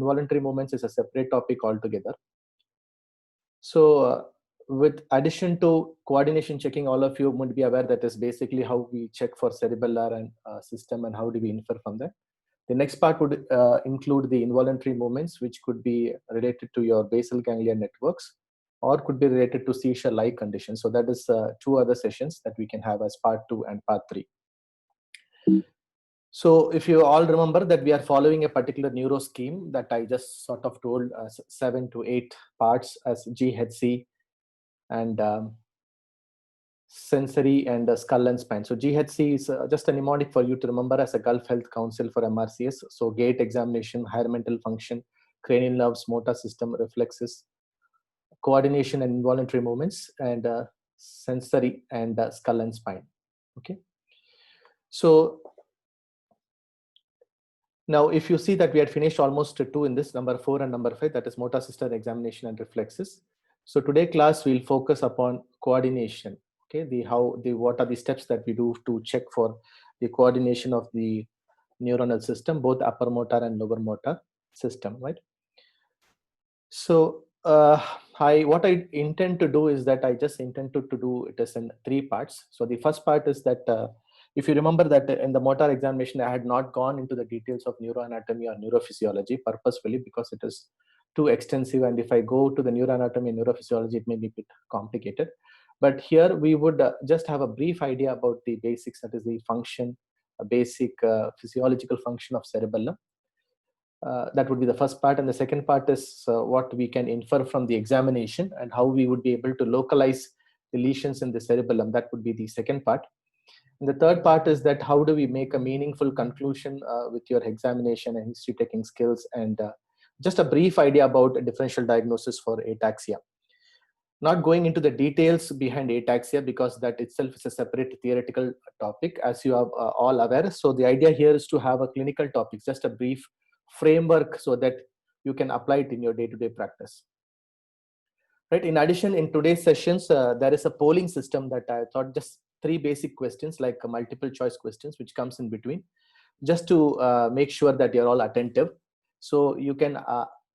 involuntary movements is a separate topic altogether. So with addition to coordination checking, all of you would be aware that is basically how we check for cerebellar and system and how do we infer from that. The next part would include the involuntary movements, which could be related to your basal ganglia networks or could be related to seizure-like conditions. So that is two other sessions that we can have as part 2 and part 3. So if you all remember that we are following a particular neuro scheme that I just sort of told 7 to 8 parts as GHC and sensory and skull and spine. So GHC is just a mnemonic for you to remember as a Gulf Health Council for MRCS. So gait examination, higher mental function, cranial nerves, motor system, reflexes, coordination and involuntary movements, and sensory and skull and spine. Okay. So now if you see that we had finished almost 2 in this, number 4 and number 5, that is motor system examination and reflexes. So today class we'll focus upon coordination. Okay, what are the steps that we do to check for the coordination of the neuronal system, both upper motor and lower motor system, right? So what I intend to do is that I just intend to do it as in 3 parts. So the first part is that if you remember that in the motor examination, I had not gone into the details of neuroanatomy or neurophysiology purposefully because it is too extensive. And if I go to the neuroanatomy and neurophysiology, it may be a bit complicated. But here we would just have a brief idea about the basics, that is the function, a basic physiological function of cerebellum. That would be the first part. And the second part is what we can infer from the examination and how we would be able to localize the lesions in the cerebellum. That would be the second part. And the third part is that how do we make a meaningful conclusion with your examination and history taking skills, and just a brief idea about a differential diagnosis for ataxia. Not going into the details behind ataxia because that itself is a separate theoretical topic, as you are all aware. So the idea here is to have a clinical topic, just a brief framework so that you can apply it in your day-to-day practice. Right. In addition, in today's sessions, there is a polling system that I thought just 3 basic questions, like multiple choice questions, which comes in between, just to make sure that you're all attentive. So you can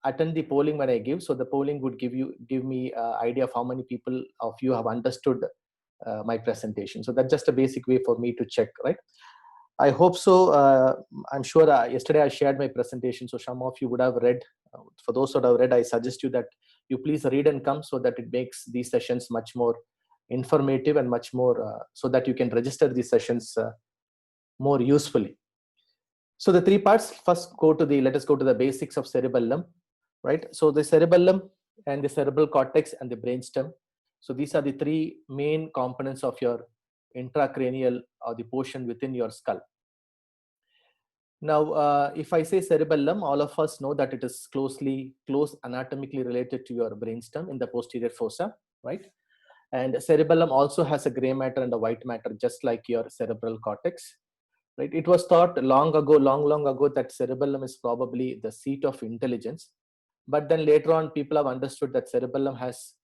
attend the polling when I give. So the polling would give me idea of how many people of you have understood my presentation. So that's just a basic way for me to check, right? I hope so. I'm sure yesterday I shared my presentation, so some of you would have read. For those who have read, I suggest you that you please read and come, so that it makes these sessions much more informative and much more so that you can register these sessions more usefully. So the 3 parts, first let us go to the basics of cerebellum, right? So the cerebellum and the cerebral cortex and the brainstem. So these are the 3 main components of your intracranial or the portion within your skull. Now, if I say cerebellum, all of us know that it is close anatomically related to your brainstem in the posterior fossa, right? And cerebellum also has a gray matter and a white matter, just like your cerebral cortex, right? It was thought long ago that cerebellum is probably the seat of intelligence. But then later on, people have understood that cerebellum has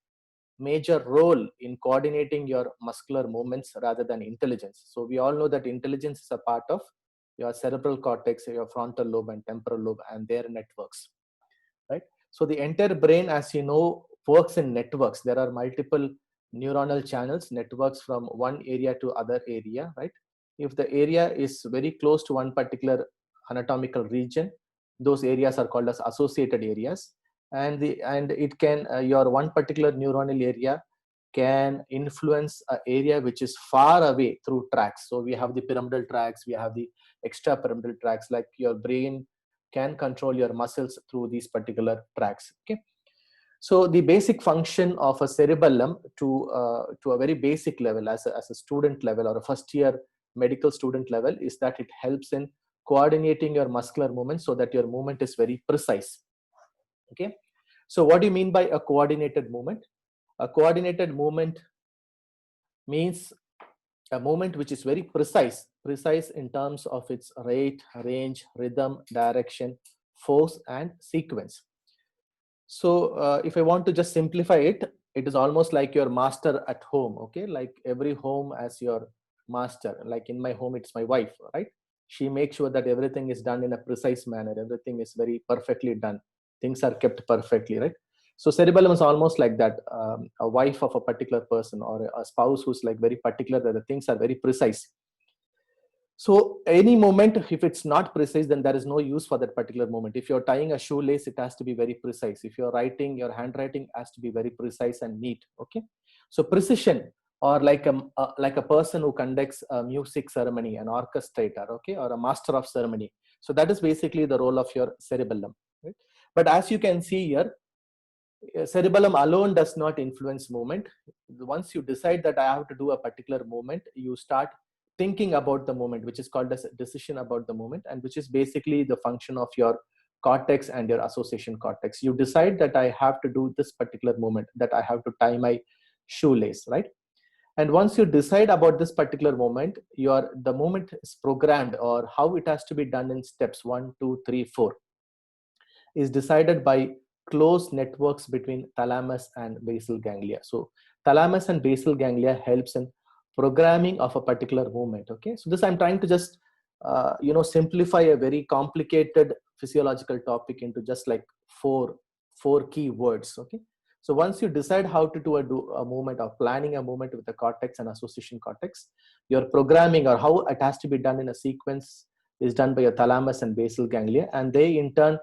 major role in coordinating your muscular movements rather than intelligence. So we all know that intelligence is a part of your cerebral cortex, your frontal lobe and temporal lobe and their networks, right? So the entire brain, as you know, works in networks. There are multiple neuronal channels, networks from one area to other area, right? If the area is very close to one particular anatomical region, those areas are called as associated areas. And it can your one particular neuronal area can influence an area which is far away through tracks. So we have the pyramidal tracks, we have the extrapyramidal tracks, like your brain can control your muscles through these particular tracks. Okay. So the basic function of a cerebellum to a very basic level, as a student level or a first year medical student level, is that it helps in coordinating your muscular movement so that your movement is very precise. Okay. So what do you mean by a coordinated movement? A coordinated movement means a movement which is very precise in terms of its rate, range, rhythm, direction, force, and sequence. So if I want to just simplify it, it is almost like your master at home, okay? Like every home as your master. Like in my home, it's my wife, right? She makes sure that everything is done in a precise manner. Everything is very perfectly done. things are kept perfectly, right? So cerebellum is almost like that, a wife of a particular person or a spouse who's like very particular that the things are very precise. So any moment, if it's not precise, then there is no use for that particular moment. If you're tying a shoelace, it has to be very precise. If you're writing, your handwriting has to be very precise and neat. Okay. So precision, or like a person who conducts a music ceremony, an orchestrator, okay, or a master of ceremony. So that is basically the role of your cerebellum. Right? But as you can see here, cerebellum alone does not influence movement. Once you decide that I have to do a particular movement, you start thinking about the movement, which is called as a decision about the movement, and which is basically the function of your cortex and your association cortex. You decide that I have to do this particular movement, that I have to tie my shoelace, right? And once you decide about this particular movement, the movement is programmed, or how it has to be done in steps 1, 2, 3, 4 is decided by close networks between thalamus and basal ganglia. So thalamus and basal ganglia helps in programming of a particular movement. Okay, so this I'm trying to just simplify a very complicated physiological topic into just like four key words. Okay, so once you decide how to do a movement, or planning a movement with the cortex and association cortex, your programming, or how it has to be done in a sequence, is done by your thalamus and basal ganglia, and they in turn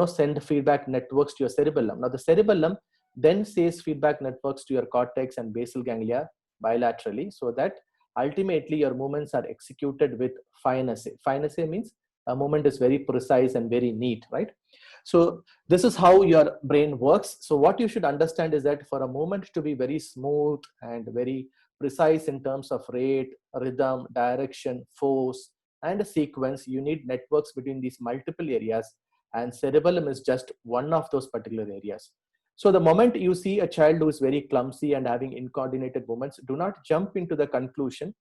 send feedback networks to your cerebellum. Now the cerebellum then says feedback networks to your cortex and basal ganglia bilaterally, so that ultimately your movements are executed with finesse. Finesse means a movement is very precise and very neat, right? So this is how your brain works. So what you should understand is that for a movement to be very smooth and very precise in terms of rate, rhythm, direction, force, and a sequence, you need networks between these multiple areas, and cerebellum is just one of those particular areas. So the moment you see a child who is very clumsy and having incoordinated movements, do not jump into the conclusion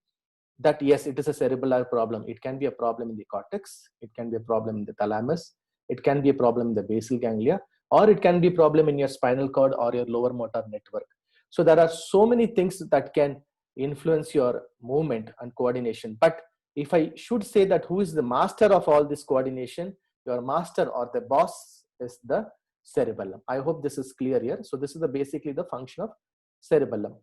that yes, it is a cerebellar problem. It can be a problem in the cortex, it can be a problem in the thalamus, it can be a problem in the basal ganglia, or it can be a problem in your spinal cord or your lower motor network. So there are so many things that can influence your movement and coordination. But if I should say that who is the master of all this coordination, your master or the boss is the cerebellum. I hope this is clear here. So this is basically the function of cerebellum.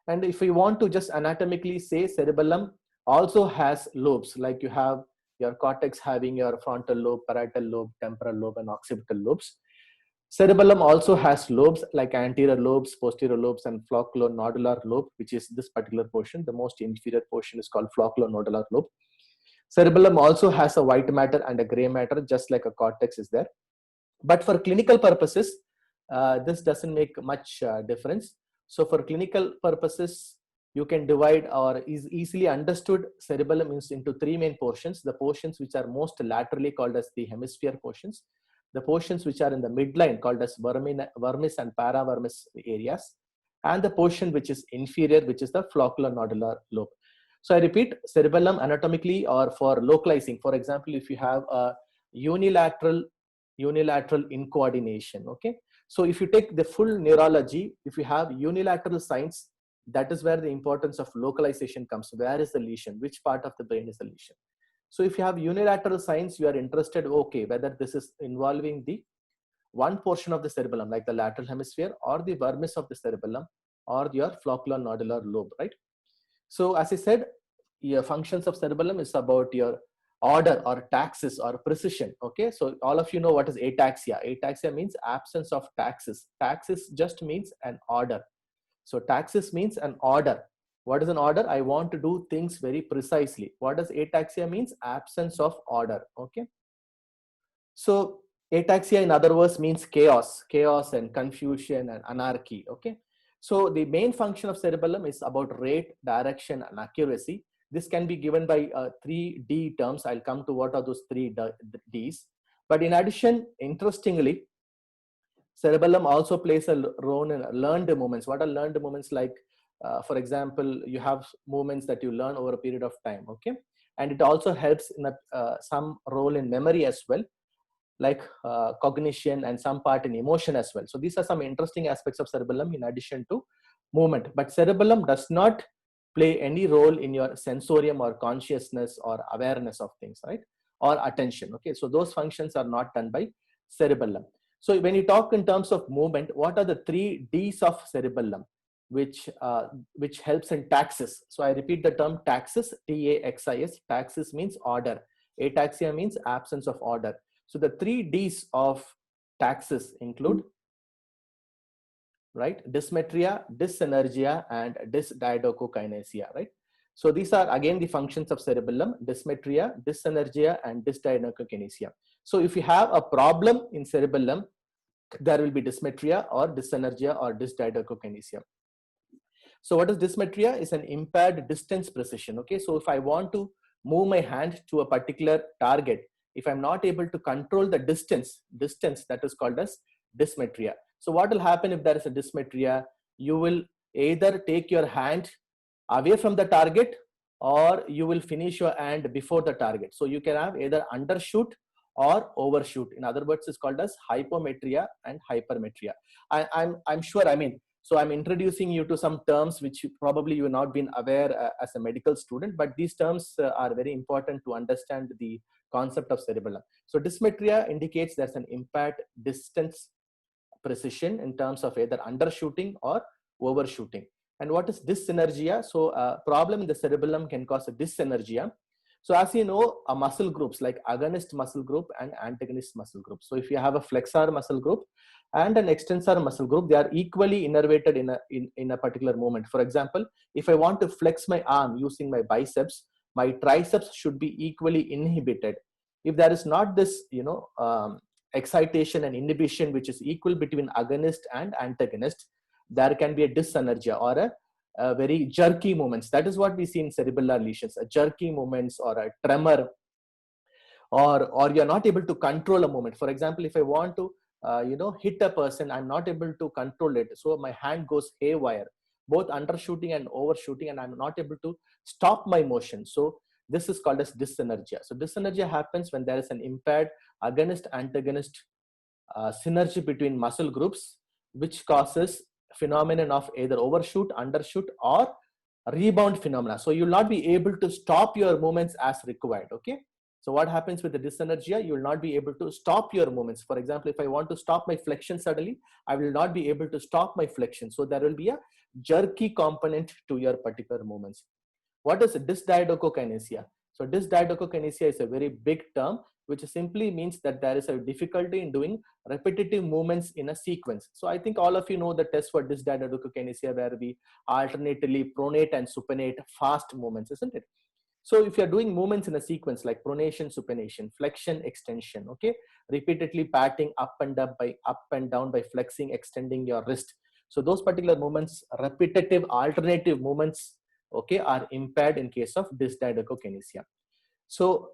And if we want to just anatomically say, cerebellum also has lobes, like you have your cortex having your frontal lobe, parietal lobe, temporal lobe, and occipital lobes. Cerebellum also has lobes like anterior lobes, posterior lobes, and flocculonodular lobe, which is this particular portion. The most inferior portion is called flocculonodular lobe. Cerebellum also has a white matter and a gray matter, just like a cortex is there. But for clinical purposes, this doesn't make much difference. So for clinical purposes, you can divide, or is easily understood, cerebellum into three main portions. The portions which are most laterally called as the hemisphere portions, the portions which are in the midline called as vermis and paravermis areas, and the portion which is inferior, which is the flocculonodular lobe. So I repeat, cerebellum anatomically or for localizing, for example, if you have a unilateral incoordination, okay? So if you take the full neurology, if you have unilateral signs, that is where the importance of localization comes. Where is the lesion? Which part of the brain is the lesion? So if you have unilateral signs, you are interested, okay, whether this is involving the one portion of the cerebellum, like the lateral hemisphere, or the vermis of the cerebellum, or your flocculonodular lobe, right? So as I said, your functions of cerebellum is about your order or taxis or precision. Okay, so all of you know what is ataxia. Ataxia means absence of taxis. Taxis just means an order. So taxis means an order. What is an order? I want to do things very precisely. What does ataxia means? Absence of order. Okay, so ataxia in other words means chaos and confusion and anarchy. Okay, so the main function of cerebellum is about rate, direction, and accuracy. This can be given by 3D terms. I'll come to what are those 3Ds. But in addition, interestingly, cerebellum also plays a role in learned movements. What are learned movements? Like, for example, you have movements that you learn over a period of time. Okay, and it also helps in some role in memory as well, like cognition and some part in emotion as well. So these are some interesting aspects of cerebellum in addition to movement. But cerebellum does not play any role in your sensorium or consciousness or awareness of things, right? Or attention. Okay, so those functions are not done by cerebellum. So when you talk in terms of movement, what are the 3 Ds of cerebellum, which helps in taxis? So I repeat the term taxis, Taxis. Taxis means order. Ataxia means absence of order. So the 3 Ds of taxis include, right, dysmetria, dyssynergia, and dysdiadochokinesia, right? So these are again the functions of cerebellum: dysmetria, dyssynergia, and dysdiadochokinesia. So if you have a problem in cerebellum, there will be dysmetria or dyssynergia or dysdiadochokinesia. So what is dysmetria? Is an impaired distance precision. Okay, so if I want to move my hand to a particular target, if I'm not able to control the distance, that is called as dysmetria. So what will happen if there is a dysmetria? You will either take your hand away from the target, or you will finish your hand before the target. So you can have either undershoot or overshoot. In other words, it's called as hypometria and hypermetria. I'm sure, I mean, so I'm introducing you to some terms which probably you have not been aware as a medical student, but these terms are very important to understand the concept of cerebellum. So dysmetria indicates there's an impaired distance precision in terms of either undershooting or overshooting. And what is dyssynergia? So a problem in the cerebellum can cause a dyssynergia. So as you know, muscle groups like agonist muscle group and antagonist muscle group. So if you have a flexor muscle group and an extensor muscle group, they are equally innervated in a particular movement. For example, if I want to flex my arm using my biceps, my triceps should be equally inhibited. If there is not this, excitation and inhibition which is equal between agonist and antagonist, there can be a dyssynergia or a very jerky movements. That is what we see in cerebellar lesions, a jerky movements or a tremor, or you're not able to control a movement. For example, if I want to hit a person, I'm not able to control it, so my hand goes haywire, both undershooting and overshooting, and I'm not able to stop my motion. So this is called as dyssynergia. So dyssynergia happens when there is an impaired agonist antagonist synergy between muscle groups, which causes phenomenon of either overshoot, undershoot, or rebound phenomena. So you'll not be able to stop your movements as required. Okay, so what happens with the dyssynergia? You will not be able to stop your movements. For example, if I want to stop my flexion suddenly, I will not be able to stop my flexion. So there will be a jerky component to your particular movements. What is dysdiadochokinesia? So dysdiadochokinesia is a very big term, which simply means that there is a difficulty in doing repetitive movements in a sequence. So I think all of you know the test for dysdiadochokinesia, where we alternately pronate and supinate fast movements, isn't it? So if you're doing movements in a sequence like pronation, supination, flexion, extension, okay, repeatedly patting up and down by flexing, extending your wrist. So those particular movements, repetitive alternative movements, okay, are impaired in case of dysdiadochokinesia. So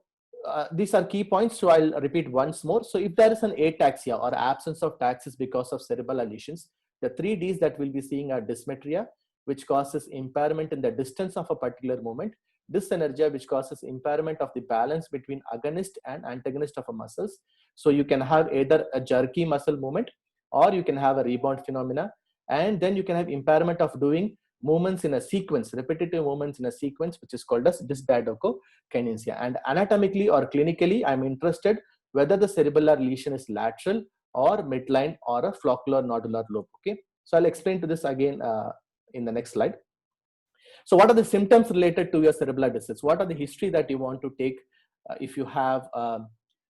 these are key points. So I'll repeat once more. So if there is an ataxia or absence of taxis because of cerebellar lesions, the 3 Ds that we'll be seeing are dysmetria, which causes impairment in the distance of a particular movement; dyssynergia, which causes impairment of the balance between agonist and antagonist of a muscles. So you can have either a jerky muscle movement, or you can have a rebound phenomena, and then you can have impairment of doing movements in a sequence, repetitive movements in a sequence, which is called as dysdiadochokinesia. And anatomically or clinically, I'm interested whether the cerebellar lesion is lateral or midline or a floccular nodular lobe. Okay, so I'll explain to this again in the next slide. So what are the symptoms related to your cerebellar disease? What are the history that you want to take if you have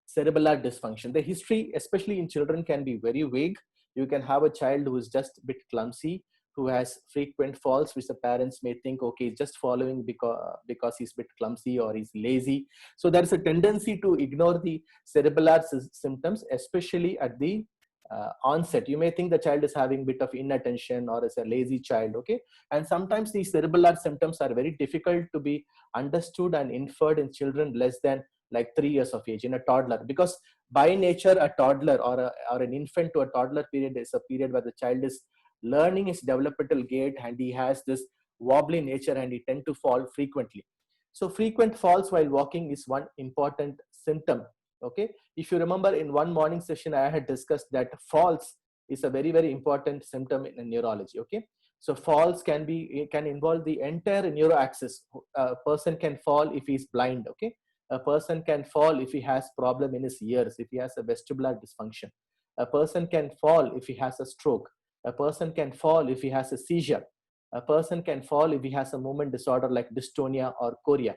cerebellar dysfunction? The history, especially in children, can be very vague. You can have a child who is just a bit clumsy, who has frequent falls, which the parents may think, okay, he's just following because he's a bit clumsy or he's lazy. So there's a tendency to ignore the cerebellar symptoms, especially at the onset. You may think the child is having a bit of inattention or is a lazy child, okay? And sometimes these cerebellar symptoms are very difficult to be understood and inferred in children less than like 3 years of age, in a toddler, because by nature a toddler or an infant to a toddler period is a period where the child is learning his developmental gait, and he has this wobbly nature and he tend to fall frequently. So frequent falls while walking is one important symptom. Okay, if you remember in one morning session I had discussed that falls is a very, very important symptom in neurology. Okay, so falls can involve the entire neuroaxis. A person can fall if he's blind. Okay, a person can fall if he has problem in his ears, if he has a vestibular dysfunction. A person can fall if he has a stroke. A person can fall if he has a seizure. A person can fall if he has a movement disorder like dystonia or chorea.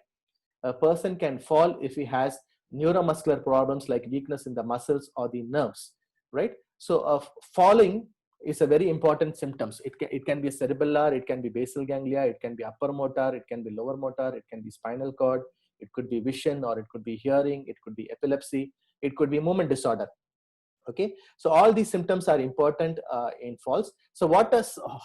A person can fall if he has neuromuscular problems like weakness in the muscles or the nerves, right? So falling is a very important symptoms. It can be cerebellar, it can be basal ganglia, it can be upper motor, it can be lower motor, it can be spinal cord, it could be vision, or it could be hearing, it could be epilepsy, it could be movement disorder. Okay, so all these symptoms are important in falls. So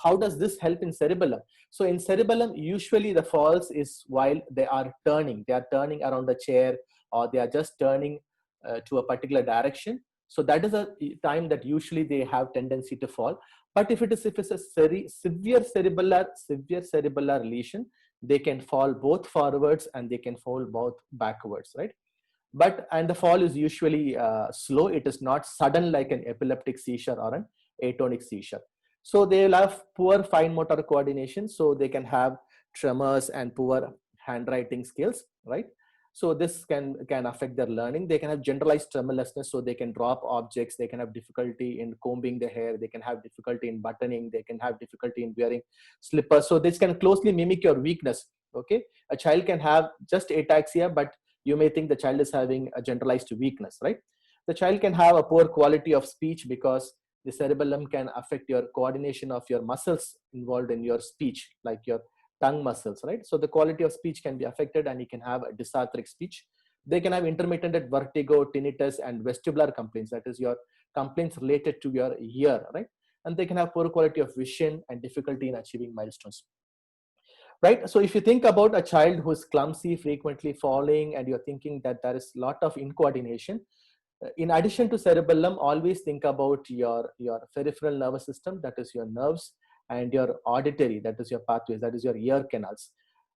how does this help in cerebellum? So in cerebellum, usually the falls is while they are turning around the chair, or they are just turning to a particular direction. So that is a time that usually they have tendency to fall. But if it's a severe cerebellar lesion, they can fall both forwards and they can fall both backwards, right? And the fall is usually slow. It is not sudden like an epileptic seizure or an atonic seizure. So they will have poor fine motor coordination, so they can have tremors and poor handwriting skills, right? So this can affect their learning. They can have generalized tremorlessness, so they can drop objects, they can have difficulty in combing their hair, they can have difficulty in buttoning, they can have difficulty in wearing slippers. So this can closely mimic your weakness. Okay, a child can have just ataxia, but you may think the child is having a generalized weakness, right? The child can have a poor quality of speech because the cerebellum can affect your coordination of your muscles involved in your speech, like your tongue muscles, right? So the quality of speech can be affected, and you can have a dysarthric speech. They can have intermittent vertigo, tinnitus, and vestibular complaints, that is your complaints related to your ear, right? And they can have poor quality of vision and difficulty in achieving milestones, right? So if you think about a child who's clumsy, frequently falling, and you're thinking that there is a lot of incoordination, in addition to cerebellum, always think about your peripheral nervous system, that is your nerves, and your auditory, that is your pathways, that is your ear canals.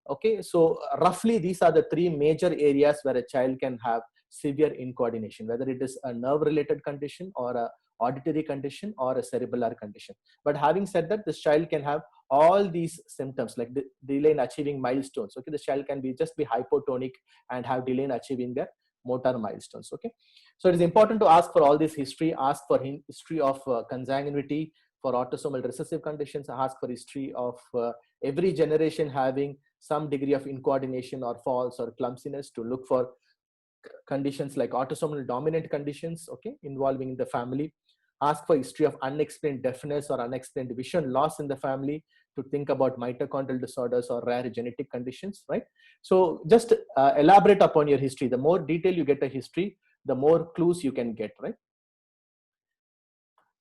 Okay, so roughly these are the three major areas where a child can have severe incoordination, whether it is a nerve related condition or a auditory condition or a cerebellar condition. But having said that, this child can have all these symptoms like delay in achieving milestones. Okay, the child can just be hypotonic and have delay in achieving their motor milestones. Okay, so it is important to ask for all this history. Ask for history of consanguinity for autosomal recessive conditions. Ask for history of every generation having some degree of incoordination or falls or clumsiness, to look for conditions like autosomal dominant conditions, okay, involving the family. Ask for history of unexplained deafness or unexplained vision loss in the family, to think about mitochondrial disorders or rare genetic conditions, right? So just elaborate upon your history. The more detail you get a history, the more clues you can get, right?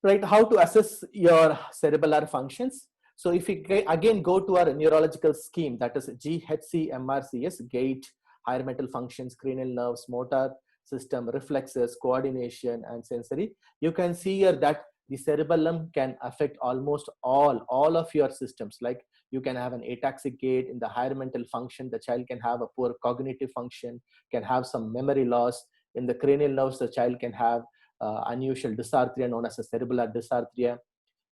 Right, how to assess your cerebellar functions. So if we again go to our neurological scheme, that is GHC-MRCS, gait, higher mental functions, cranial nerves, motor system, reflexes, coordination, and sensory, you can see here that the cerebellum can affect almost all of your systems. Like you can have an ataxic gait. In the higher mental function, the child can have a poor cognitive function, can have some memory loss. In the cranial nerves, the child can have unusual dysarthria known as a cerebellar dysarthria.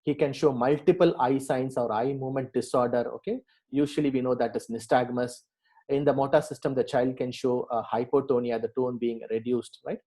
He can show multiple eye signs or eye movement disorder. Okay, usually we know that is nystagmus. In the motor system, the child can show hypotonia, the tone being reduced, right?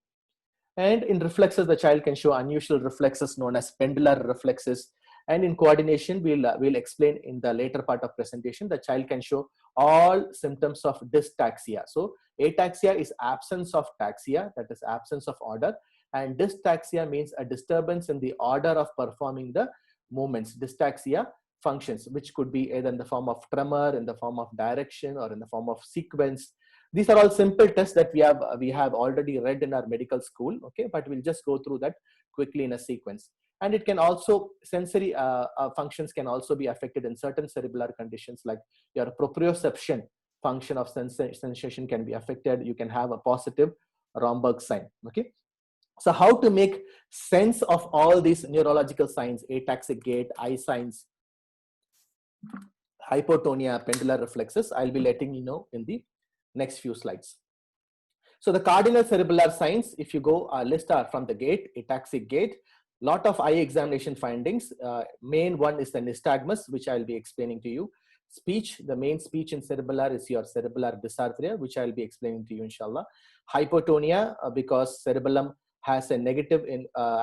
And in reflexes, the child can show unusual reflexes known as pendular reflexes. And in coordination, we'll explain in the later part of presentation, the child can show all symptoms of dystaxia. So ataxia is absence of taxia, that is absence of order. And dystaxia means a disturbance in the order of performing the movements. Dystaxia functions, which could be either in the form of tremor, in the form of direction, or in the form of sequence. These are all simple tests that we have already read in our medical school. Okay, but we'll just go through that quickly in a sequence. And it can also, sensory functions can also be affected in certain cerebellar conditions, like your proprioception function of sensation can be affected. You can have a positive Romberg sign. Okay, so how to make sense of all these neurological signs, ataxic gait, eye signs, hypotonia, pendular reflexes, I'll be letting you know in the next few slides. So the cardinal cerebellar signs, if you go list are from the gait, ataxic gait, lot of eye examination findings. Main one is the nystagmus, which I'll be explaining to you. Speech, the main speech in cerebellar is your cerebellar dysarthria, which I'll be explaining to you inshallah. Hypotonia, because cerebellum has a negative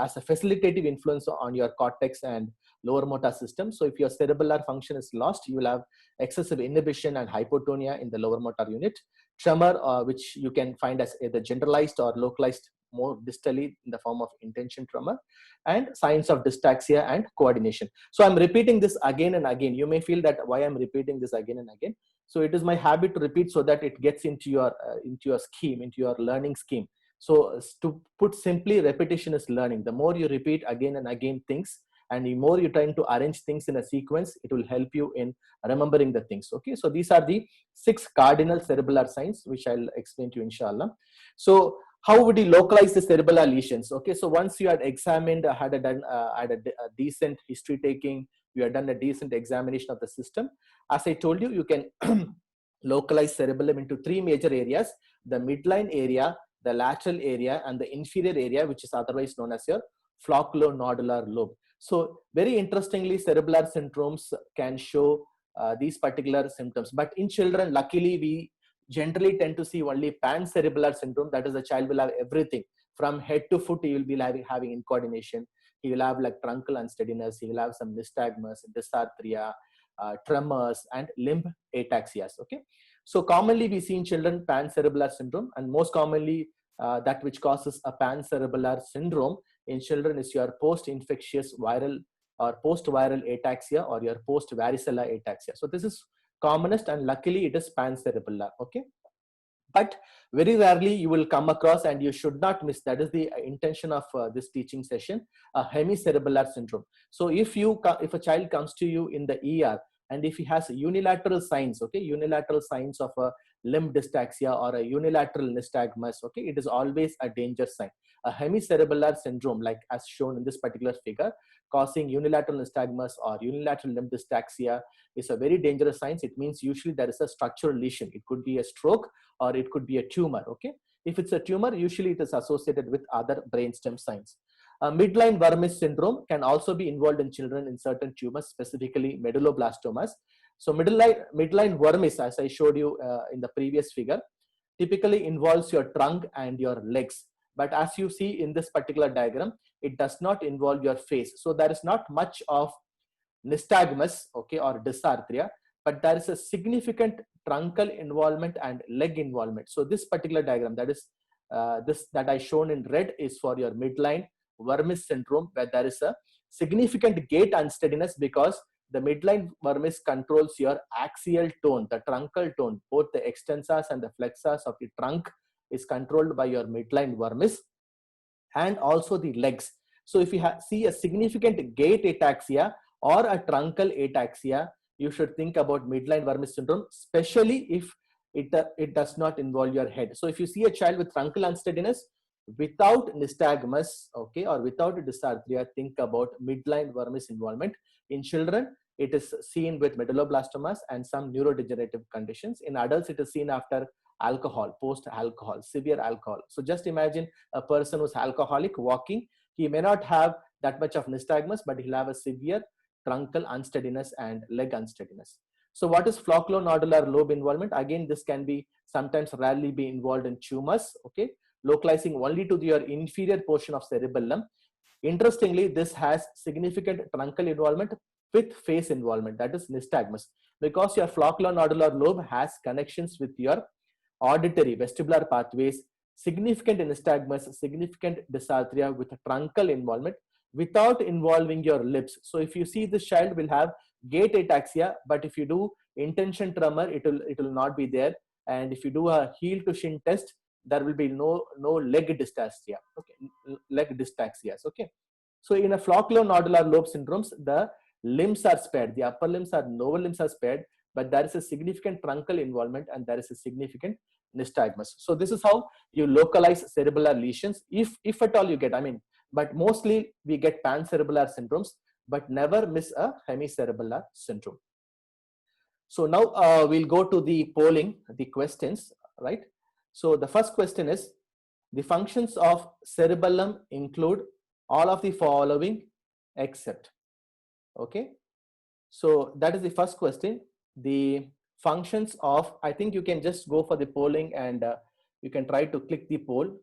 as a facilitative influence on your cortex and lower motor system. So if your cerebellar function is lost, you will have excessive inhibition and hypotonia in the lower motor unit. Tremor, which you can find as either generalized or localized more distally in the form of intention tremor, and signs of dystaxia and coordination. So I'm repeating this again and again. You may feel that why I'm repeating this again and again. So it is my habit to repeat so that it gets into your scheme, into your learning scheme. So to put simply, repetition is learning. The more you repeat again and again things, and the more you're trying to arrange things in a sequence, it will help you in remembering the things. Okay, so these are the 6 cardinal cerebellar signs, which I'll explain to you, inshallah. So how would you localize the cerebellar lesions? Okay, so once you had examined, had a decent history taking, you had done a decent examination of the system. As I told you, you can localize cerebellum into 3 major areas: the midline area, the lateral area, and the inferior area, which is otherwise known as your flocculonodular lobe. So very interestingly, cerebellar syndromes can show these particular symptoms. But in children, luckily, we generally tend to see only pancerebellar syndrome. That is, the child will have everything from head to foot. He will be having incoordination. He will have like truncal unsteadiness. He will have some nystagmus, dysarthria, tremors, and limb ataxias. Okay, so commonly we see in children pancerebellar syndrome, and most commonly that which causes a pancerebellar syndrome in children is your post-infectious viral or post-viral ataxia or your post-varicella ataxia. So this is commonest, and luckily it is pancerebellar. Okay, but very rarely you will come across, and you should not miss, that is the intention of this teaching session, a hemicerebellar syndrome. So if a child comes to you in the ER and if he has unilateral signs, okay, unilateral signs of a limb dystaxia or a unilateral nystagmus, okay, it is always a danger sign. A hemicerebellar syndrome, like as shown in this particular figure, causing unilateral nystagmus or unilateral limb dystaxia, is a very dangerous sign. It means usually there is a structural lesion. It could be a stroke or it could be a tumor. Okay, if it's a tumor, usually it is associated with other brainstem signs. Midline Vermis syndrome can also be involved in children in certain tumors, specifically medulloblastomas. So midline Vermis, as I showed you in the previous figure, typically involves your trunk and your legs. But as you see in this particular diagram, it does not involve your face. So there is not much of nystagmus, okay, or dysarthria, but there is a significant truncal involvement and leg involvement. So this particular diagram, that is that I shown in red, is for your midline Vermis syndrome, where there is a significant gait unsteadiness because the midline Vermis controls your axial tone, the truncal tone. Both the extensors and the flexors of the trunk is controlled by your midline Vermis, and also the legs. So if you see a significant gait ataxia or a truncal ataxia, you should think about midline Vermis syndrome, especially if it does not involve your head. So if you see a child with truncal unsteadiness without nystagmus, okay, or without dysarthria, think about midline Vermis involvement. In children, it is seen with medulloblastomas and some neurodegenerative conditions. In adults, it is seen after alcohol, post-alcohol, severe alcohol. So just imagine a person who's alcoholic walking. He may not have that much of nystagmus, but he'll have a severe truncal unsteadiness and leg unsteadiness. So what is flocculonodular lobe involvement? Again, this can be sometimes rarely be involved in tumors, okay, localizing only to your inferior portion of cerebellum. Interestingly, this has significant truncal involvement with face involvement, that is nystagmus, because your flocculonodular lobe has connections with your auditory vestibular pathways, significant nystagmus, significant dysarthria with a truncal involvement without involving your lips. So if you see this child will have gait ataxia, but if you do intention tremor, it will not be there. And if you do a heel to shin test, there will be no leg dystaxia, okay, leg dystaxias, okay. So in a flocculonodular lobe syndromes, the limbs are spared, the upper limbs or lower limbs are spared, but there is a significant truncal involvement and there is a significant nystagmus. So this is how you localize cerebellar lesions, if at all you get, I mean, but mostly we get pancerebellar syndromes, but never miss a hemicerebellar syndrome. So now we'll go to the polling, the questions, right? So the first question is, the functions of cerebellum include all of the following except, okay? So that is the first question. The functions of, I think you can just go for the polling and you can try to click the poll.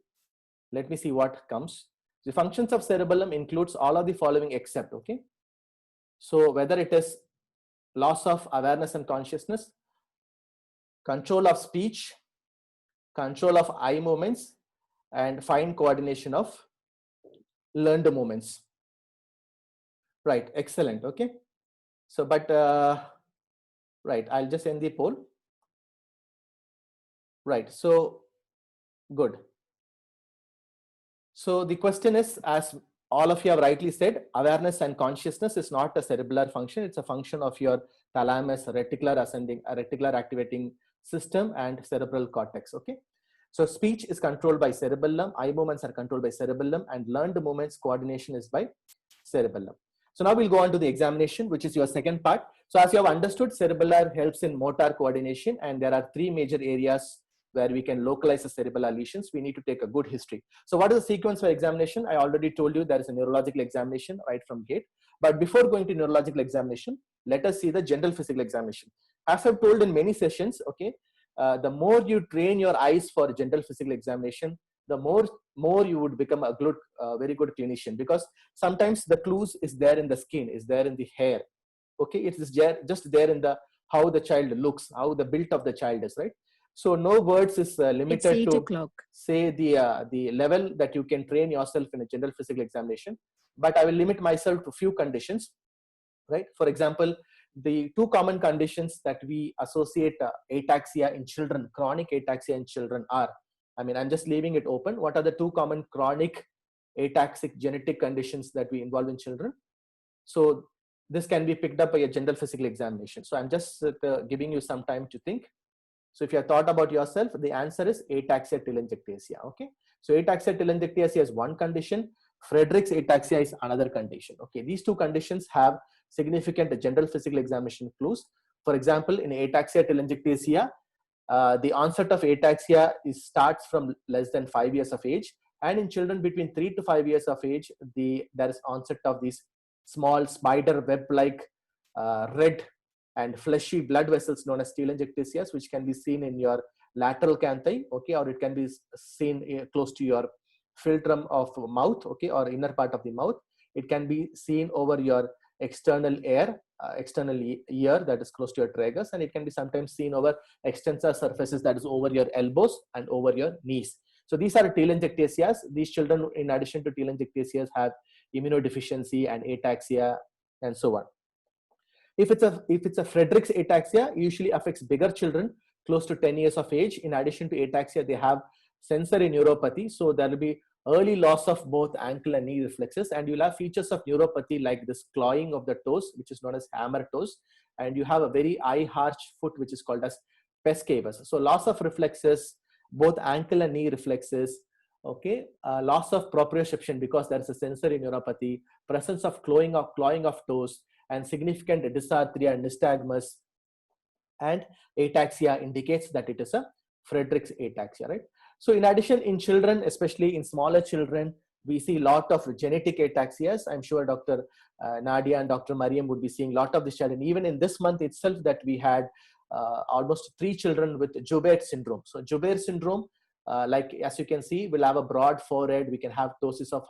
Let me see what comes. The functions of cerebellum includes all of the following except, okay? So whether it is loss of awareness and consciousness, control of speech, control of eye movements, and fine coordination of learned movements. Right, excellent, okay? So, but, right, I'll just end the poll. Right, so, good. So the question is, as all of you have rightly said, awareness and consciousness is not a cerebellar function. It's a function of your thalamus, reticular activating system, and cerebral cortex, okay? So speech is controlled by cerebellum, eye movements are controlled by cerebellum, and learned movements coordination is by cerebellum. So now we'll go on to the examination, which is your second part. So as you have understood, cerebellar helps in motor coordination, and there are three major areas where we can localize the cerebellar lesions. We need to take a good history. So what is the sequence for examination? I already told you there is a neurological examination right from gate. But before going to neurological examination, let us see the general physical examination. As I've told in many sessions, okay, the more you train your eyes for general physical examination, the more you would become a good, very good clinician, because sometimes the clues is there in the skin, is there in the hair. Okay, it is just there in the how the child looks, how the build of the child is, right? So no words is limited to say the level that you can train yourself in a general physical examination. But I will limit myself to few conditions, right? For example, the two common conditions that we associate ataxia in children, chronic ataxia in children are, I mean, I'm just leaving it open. What are the two common chronic ataxic genetic conditions that we involve in children? So this can be picked up by a general physical examination. So I'm just giving you some time to think. So if you have thought about yourself, the answer is ataxia telangiectasia. Okay. So ataxia telangiectasia is one condition. Friedreich's ataxia is another condition. Okay. These two conditions have significant general physical examination clues. For example, in ataxia telangiectasia, the onset of ataxia starts from less than 5 years of age. And in children between 3 to 5 years of age, there is onset of these small spider web-like red and fleshy blood vessels known as telangiectasias, which can be seen in your lateral canthi, okay, or it can be seen close to your philtrum of mouth, okay, or inner part of the mouth. It can be seen over your external ear, that is close to your tragus, and it can be sometimes seen over extensor surfaces, that is over your elbows and over your knees. So these are telangiectasias. These children, in addition to telangiectasias, have immunodeficiency and ataxia and so on. If it's a Friedreich's ataxia, usually affects bigger children close to 10 years of age. In addition to ataxia, they have sensory neuropathy. So there will be early loss of both ankle and knee reflexes, and you'll have features of neuropathy like this clawing of the toes, which is known as hammer toes, and you have a very eye-arch foot, which is called as pes cavus. So loss of reflexes, both ankle and knee reflexes, okay, loss of proprioception because there is a sensory neuropathy, presence of clawing of toes, and significant dysarthria and nystagmus, and ataxia indicates that it is a Friedreich's ataxia, right? So in addition, in children, especially in smaller children, we see a lot of genetic ataxias. I'm sure Dr. Nadia and Dr. Mariam would be seeing a lot of this child. And even in this month itself that we had almost 3 children with Joubert syndrome. So Joubert syndrome, like as you can see, we'll have a broad forehead, we can have ptosis of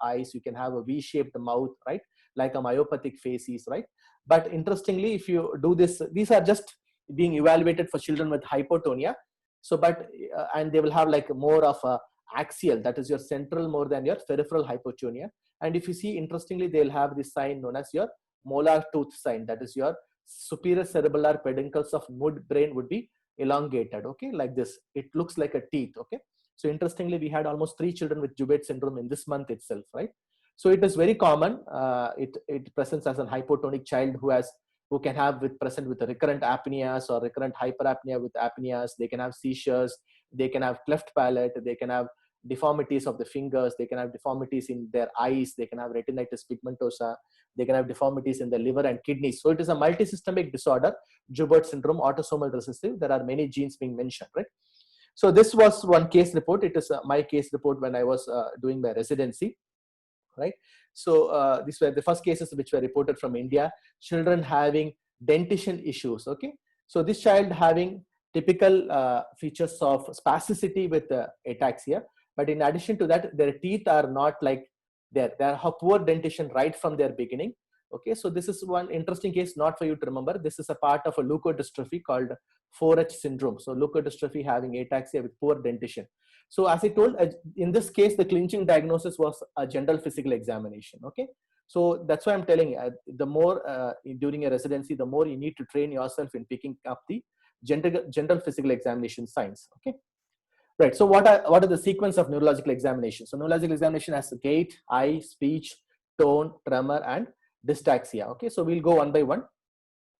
eyes, you can have a V-shaped mouth, right? Like a myopathic facies, right? But interestingly, if you do this, these are just being evaluated for children with hypotonia. So, but, and they will have like more of a axial, that is your central more than your peripheral hypotonia. And if you see, interestingly, they'll have this sign known as your molar tooth sign, that is your superior cerebellar peduncles of midbrain would be elongated, okay, like this. It looks like a teeth, okay. So interestingly, we had almost 3 children with Joubert syndrome in this month itself, right? So it is very common. It presents as a hypotonic child who can have present with recurrent apneas or recurrent hyperapnea with apneas. They can have seizures. They can have cleft palate. They can have deformities of the fingers. They can have deformities in their eyes. They can have retinitis pigmentosa. They can have deformities in the liver and kidneys. So it is a multisystemic disorder, Joubert syndrome, autosomal recessive. There are many genes being mentioned, right? So this was one case report. It is my case report when I was doing my residency, right? So these were the first cases which were reported from India. Children having dentition issues, okay? So this child having typical features of spasticity with ataxia, But in addition to that, their teeth are not like there. They have poor dentition right from their beginning. Okay, so this is one interesting case not for you to remember. This is a part of a leukodystrophy called 4H syndrome. So leukodystrophy having ataxia with poor dentition. So as I told, in this case, the clinching diagnosis was a general physical examination. Okay, so that's why I'm telling you, the more during a residency, the more you need to train yourself in picking up the general physical examination signs. Okay, right. So what are the sequence of neurological examination? So neurological examination has gait, eye, speech, tone, tremor, and dystaxia. Okay, so we'll go one by one.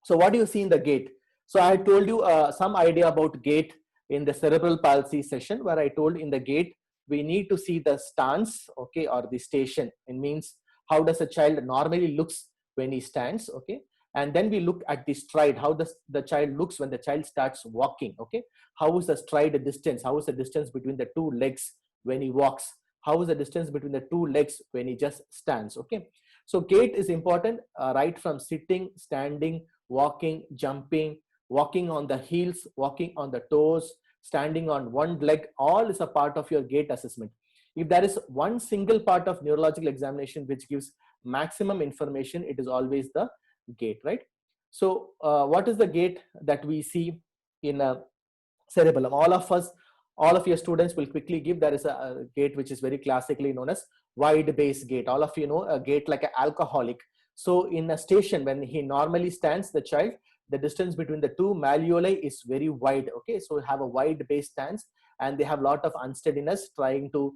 So what do you see in the gait? So I told you some idea about gait in the cerebral palsy session, where I told in the gait we need to see the stance, okay, or the station. It means how does a child normally looks when he stands, okay, and then we look at the stride. How does the child looks when the child starts walking, okay? How is the stride distance? How is the distance between the two legs when he walks? How is the distance between the two legs when he just stands, okay? So gait is important, right from sitting, standing, walking, jumping, walking on the heels, walking on the toes, standing on one leg, all is a part of your gait assessment. If there is one single part of neurological examination which gives maximum information, it is always the gait, right? So what is the gait that we see in a cerebellum? All of your students will quickly give. There is a gait which is very classically known as wide base gait. All of you know a gait like an alcoholic. So in a station, when he normally stands, the child, the distance between the two malleoli is very wide. Okay, so have a wide base stance, and they have a lot of unsteadiness, trying to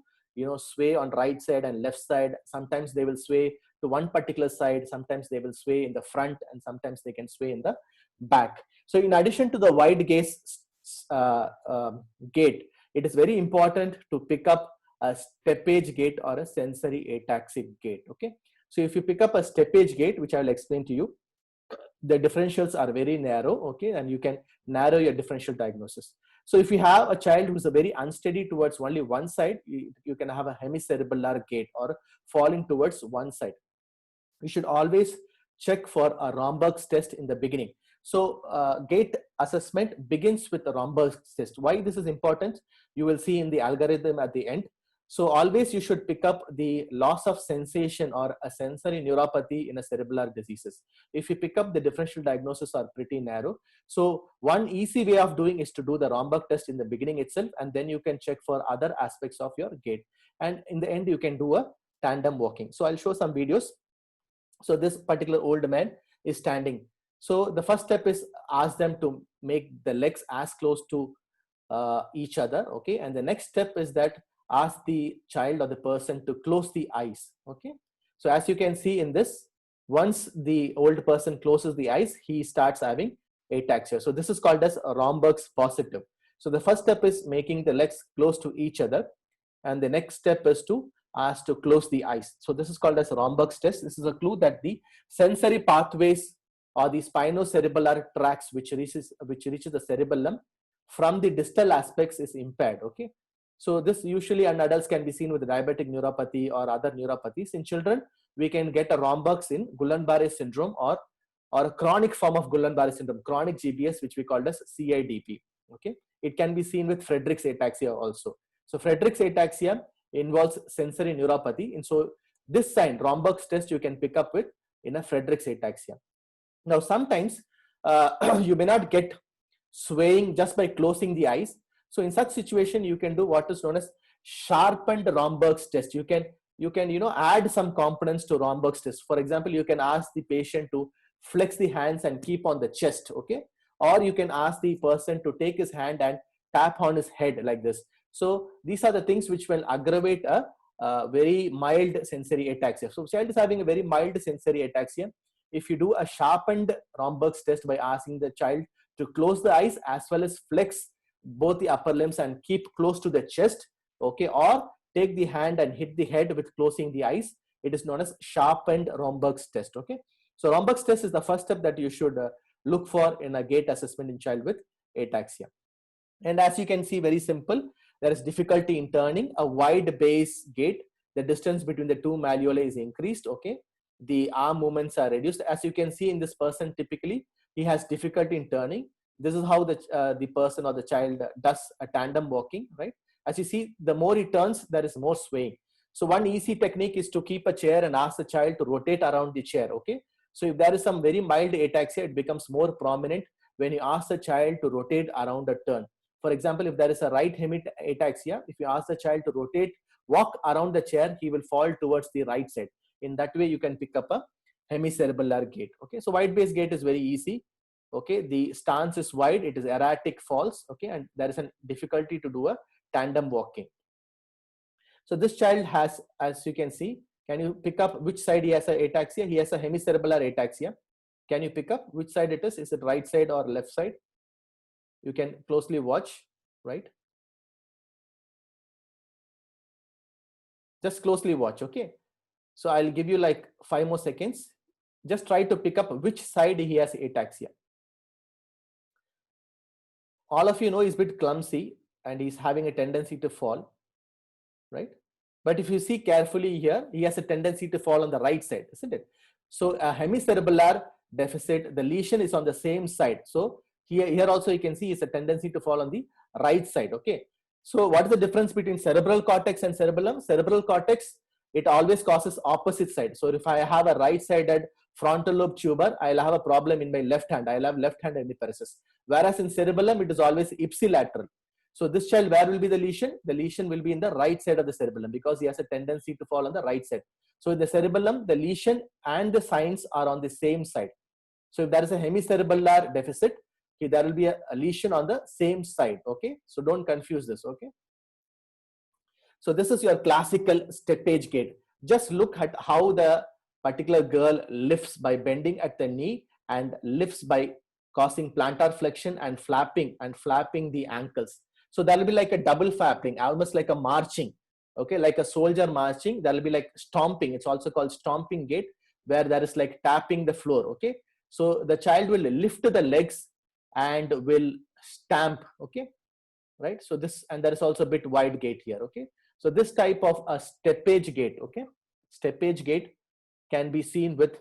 sway on right side and left side. Sometimes they will sway to one particular side, sometimes they will sway in the front, and sometimes they can sway in the back. So in addition to the wide gaze gait, it is very important to pick up a steppage gait or a sensory ataxic gait. Okay, so if you pick up a steppage gait, which I will explain to you, the differentials are very narrow, okay, and you can narrow your differential diagnosis. So if you have a child who is a very unsteady towards only one side, you can have a hemicerebellar gait or falling towards one side. You should always check for a Romberg's test in the beginning. So gait assessment begins with the Romberg's test. Why this is important, you will see in the algorithm at the end. So always you should pick up the loss of sensation or a sensory neuropathy in a cerebellar diseases. If you pick up, the differential diagnosis are pretty narrow. So one easy way of doing is to do the Romberg test in the beginning itself, and then you can check for other aspects of your gait. And in the end, you can do a tandem walking. So I'll show some videos. So this particular old man is standing. So the first step is ask them to make the legs as close to each other, okay? And the next step is that ask the child or the person to close the eyes, okay? So as you can see in this, once the old person closes the eyes, he starts having ataxia. So this is called as Romberg's positive. So the first step is making the legs close to each other, and the next step is to ask to close the eyes. So this is called as Romberg's test. This is a clue that the sensory pathways or the spinocerebellar tracts which reaches the cerebellum from the distal aspects is impaired, okay? So this usually in adults can be seen with diabetic neuropathy or other neuropathies. In children, we can get a Romberg's in Guillain-Barré syndrome or a chronic form of Guillain-Barré syndrome, chronic GBS, which we call as CIDP, okay? It can be seen with Friedreich's ataxia also. So Friedreich's ataxia involves sensory neuropathy, and so this sign, Romberg's test, you can pick up with in a Friedreich's ataxia. Now sometimes you may not get swaying just by closing the eyes. So in such situation, you can do what is known as sharpened Romberg's test. You can add some components to Romberg's test. For example, you can ask the patient to flex the hands and keep on the chest, okay? Or you can ask the person to take his hand and tap on his head like this. So these are the things which will aggravate a very mild sensory ataxia. So child is having a very mild sensory ataxia. If you do a sharpened Romberg's test by asking the child to close the eyes as well as flex both the upper limbs and keep close to the chest, okay, or take the hand and hit the head with closing the eyes, it is known as sharpened Romberg's test, okay? So Romberg's test is the first step that you should look for in a gait assessment in child with ataxia. And as you can see, very simple, there is difficulty in turning. A wide base gait, the distance between the two malleoli is increased, okay? The arm movements are reduced. As you can see in this person, typically he has difficulty in turning. This is how the person or the child does a tandem walking, right? As you see, the more he turns, there is more swaying. So one easy technique is to keep a chair and ask the child to rotate around the chair. Okay. So if there is some very mild ataxia, it becomes more prominent when you ask the child to rotate around a turn. For example, if there is a right hemi ataxia, if you ask the child to rotate, walk around the chair, he will fall towards the right side. In that way, you can pick up a hemicerebellar gait. Okay, so wide base gait is very easy. Okay, the stance is wide, it is erratic falls. Okay, and there is a difficulty to do a tandem walking. So this child has, as you can see, can you pick up which side he has a ataxia? He has a hemicerebellar ataxia. Can you pick up which side it is? Is it right side or left side? You can closely watch, right? Just closely watch, okay? So I'll give you like 5 more seconds. Just try to pick up which side he has ataxia. All of you know he's a bit clumsy and he's having a tendency to fall, right? But if you see carefully here, he has a tendency to fall on the right side, isn't it? So a hemicerebellar deficit, the lesion is on the same side. So here also you can see it's a tendency to fall on the right side, okay? So what is the difference between cerebral cortex and cerebellum? Cerebral cortex, it always causes opposite side. So if I have a right-sided frontal lobe tumor, I'll have a problem in my left hand. I'll have left hand hemiparesis. Whereas in cerebellum, it is always ipsilateral. So this child, where will be the lesion? The lesion will be in the right side of the cerebellum because he has a tendency to fall on the right side. So in the cerebellum, the lesion and the signs are on the same side. So if there is a hemicerebellar deficit, there will be a lesion on the same side. Okay, so don't confuse this. Okay, so this is your classical steppage gait. Just look at how the particular girl lifts by bending at the knee and lifts by causing plantar flexion and flapping the ankles. So there will be like a double flapping, almost like a marching. Okay, like a soldier marching. There will be like stomping. It's also called stomping gait, where there is like tapping the floor. Okay, so the child will lift the legs and will stamp. Okay, right? So this, and there is also a bit wide gait here. Okay, so this type of a steppage gait, okay, steppage gait can be seen with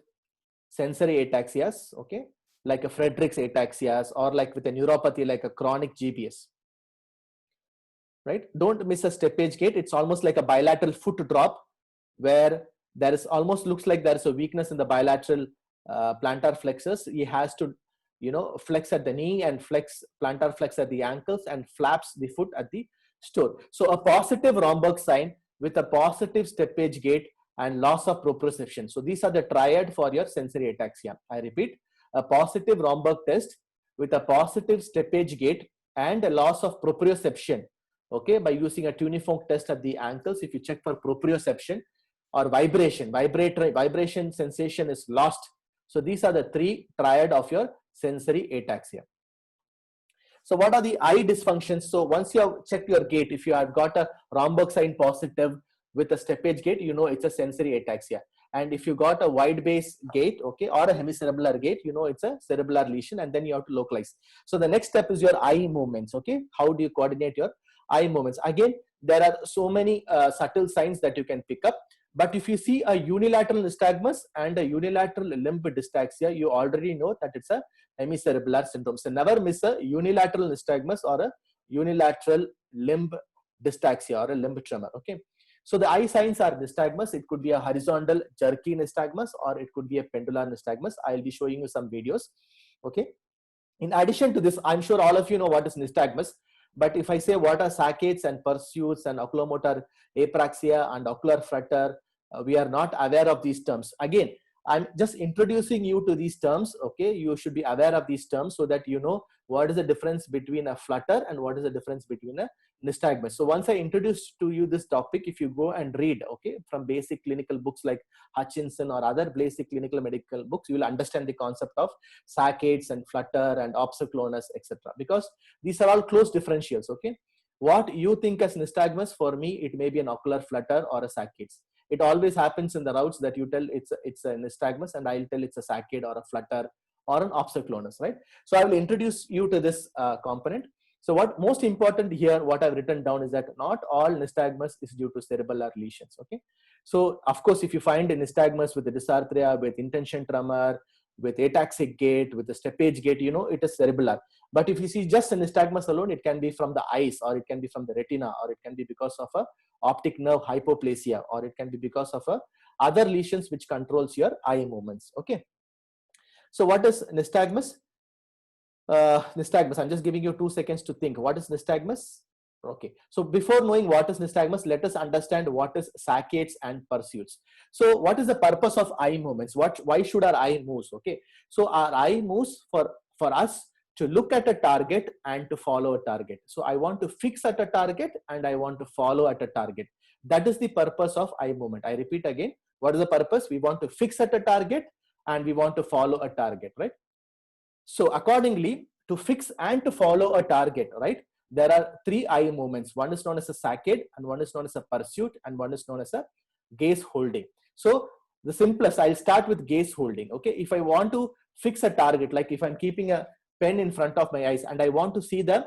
sensory ataxias, okay, like a Friedreich's ataxias, or like with a neuropathy like a chronic GBS, right? Don't miss a steppage gait. It's almost like a bilateral foot drop where there is almost looks like there is a weakness in the bilateral plantar flexors. He has to, flex at the knee and plantar flex at the ankles and flaps the foot at the store. So a positive Romberg sign with a positive steppage gait and loss of proprioception. So these are the triad for your sensory ataxia. I repeat, a positive Romberg test with a positive steppage gait and a loss of proprioception. Okay, by using a Tuniform test at the ankles, if you check for proprioception or vibration sensation is lost. So these are the 3 triad of your sensory ataxia. So what are the eye dysfunctions? So once you have checked your gait, if you have got a Romberg sign positive with a steppage gait, it's a sensory ataxia. And if you got a wide base gait, okay, or a hemicerebellar gait, it's a cerebellar lesion, and then you have to localize. So the next step is your eye movements. Okay, how do you coordinate your eye movements? Again, there are so many subtle signs that you can pick up. But if you see a unilateral nystagmus and a unilateral limb dystaxia, you already know that it's a hemicerebellar syndrome. So never miss a unilateral nystagmus or a unilateral limb dystaxia or a limb tremor. Okay. So the eye signs are nystagmus. It could be a horizontal jerky nystagmus or it could be a pendular nystagmus. I'll be showing you some videos. Okay. In addition to this, I'm sure all of you know what is nystagmus. But if I say what are saccades and pursuits and oculomotor apraxia and ocular flutter, we are not aware of these terms. Again, I'm just introducing you to these terms. Okay, you should be aware of these terms so that you know what is the difference between a flutter and what is the difference between a nystagmus. So once I introduce to you this topic, if you go and read, okay, from basic clinical books like Hutchinson or other basic clinical medical books, you will understand the concept of saccades and flutter and opsoclonus, etc. Because these are all close differentials. Okay, what you think as nystagmus, for me it may be an ocular flutter or a saccades. It always happens in the routes that you tell it's a nystagmus and I'll tell it's a saccade or a flutter or an opsoclonus, right? So I will introduce you to this component. So what most important here, what I've written down is that not all nystagmus is due to cerebellar lesions. Okay, so of course if you find a nystagmus with a dysarthria, with intention tremor, with ataxic gait, with the steppage gait, it is cerebellar. But if you see just a nystagmus alone, it can be from the eyes, or it can be from the retina, or it can be because of a optic nerve hypoplasia, or it can be because of a other lesions which controls your eye movements. Okay. So what is nystagmus? Nystagmus, I'm just giving you 2 seconds to think. What is nystagmus? Okay, so before knowing what is nystagmus, let us understand what is saccades and pursuits. So what is the purpose of eye movements? Why should our eye moves? Okay, so our eye moves for us to look at a target and to follow a target. So I want to fix at a target and I want to follow at a target. That is the purpose of eye movement. I repeat again, what is the purpose? We want to fix at a target and we want to follow a target, right? So accordingly, to fix and to follow a target, right, there are 3 eye movements. One is known as a saccade, and one is known as a pursuit, and one is known as a gaze holding. So the simplest, I'll start with gaze holding. Okay, if I want to fix a target, like if I'm keeping a pen in front of my eyes and I want to see the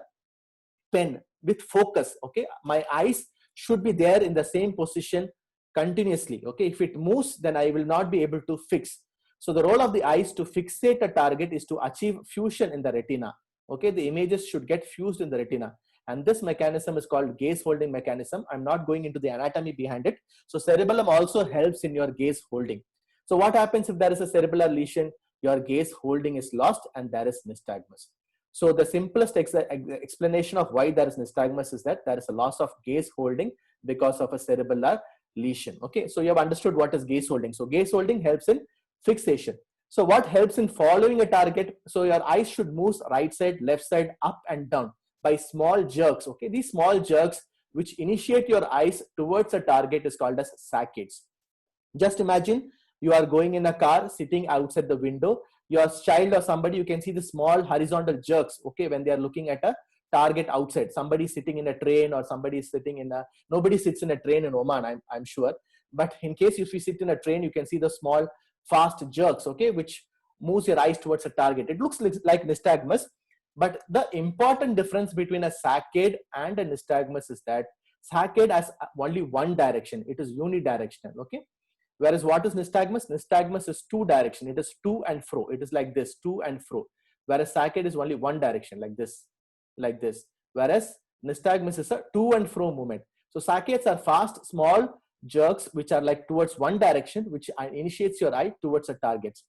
pen with focus, okay, my eyes should be there in the same position continuously. Okay, if it moves, then I will not be able to fix. So the role of the eyes to fixate a target is to achieve fusion in the retina. Okay, the images should get fused in the retina, and this mechanism is called gaze holding mechanism. I'm not going into the anatomy behind it. So cerebellum also helps in your gaze holding. So what happens if there is a cerebellar lesion? Your gaze holding is lost and there is nystagmus. So the simplest explanation of why there is nystagmus is that there is a loss of gaze holding because of a cerebellar lesion. Okay, so you have understood what is gaze holding. So gaze holding helps in fixation. So what helps in following a target? So your eyes should move right side, left side, up and down by small jerks. Okay, these small jerks which initiate your eyes towards a target is called as saccades. Just imagine you are going in a car, sitting outside the window. Your child or somebody, you can see the small horizontal jerks. Okay, when they are looking at a target outside. Somebody sitting in a train, or somebody is sitting in a. Nobody sits in a train in Oman, I'm sure. But in case if you sit in a train, you can see the small fast jerks, okay, which moves your eyes towards a target. It looks like nystagmus, but the important difference between a saccade and a nystagmus is that saccade has only one direction. It is unidirectional, okay. Whereas what is nystagmus? Nystagmus is 2 direction. It is to and fro. It is like this, to and fro. Whereas saccade is only one direction, like this, like this. Whereas nystagmus is a to and fro movement. So saccades are fast, small jerks which are like towards one direction, which initiates your eye towards a target.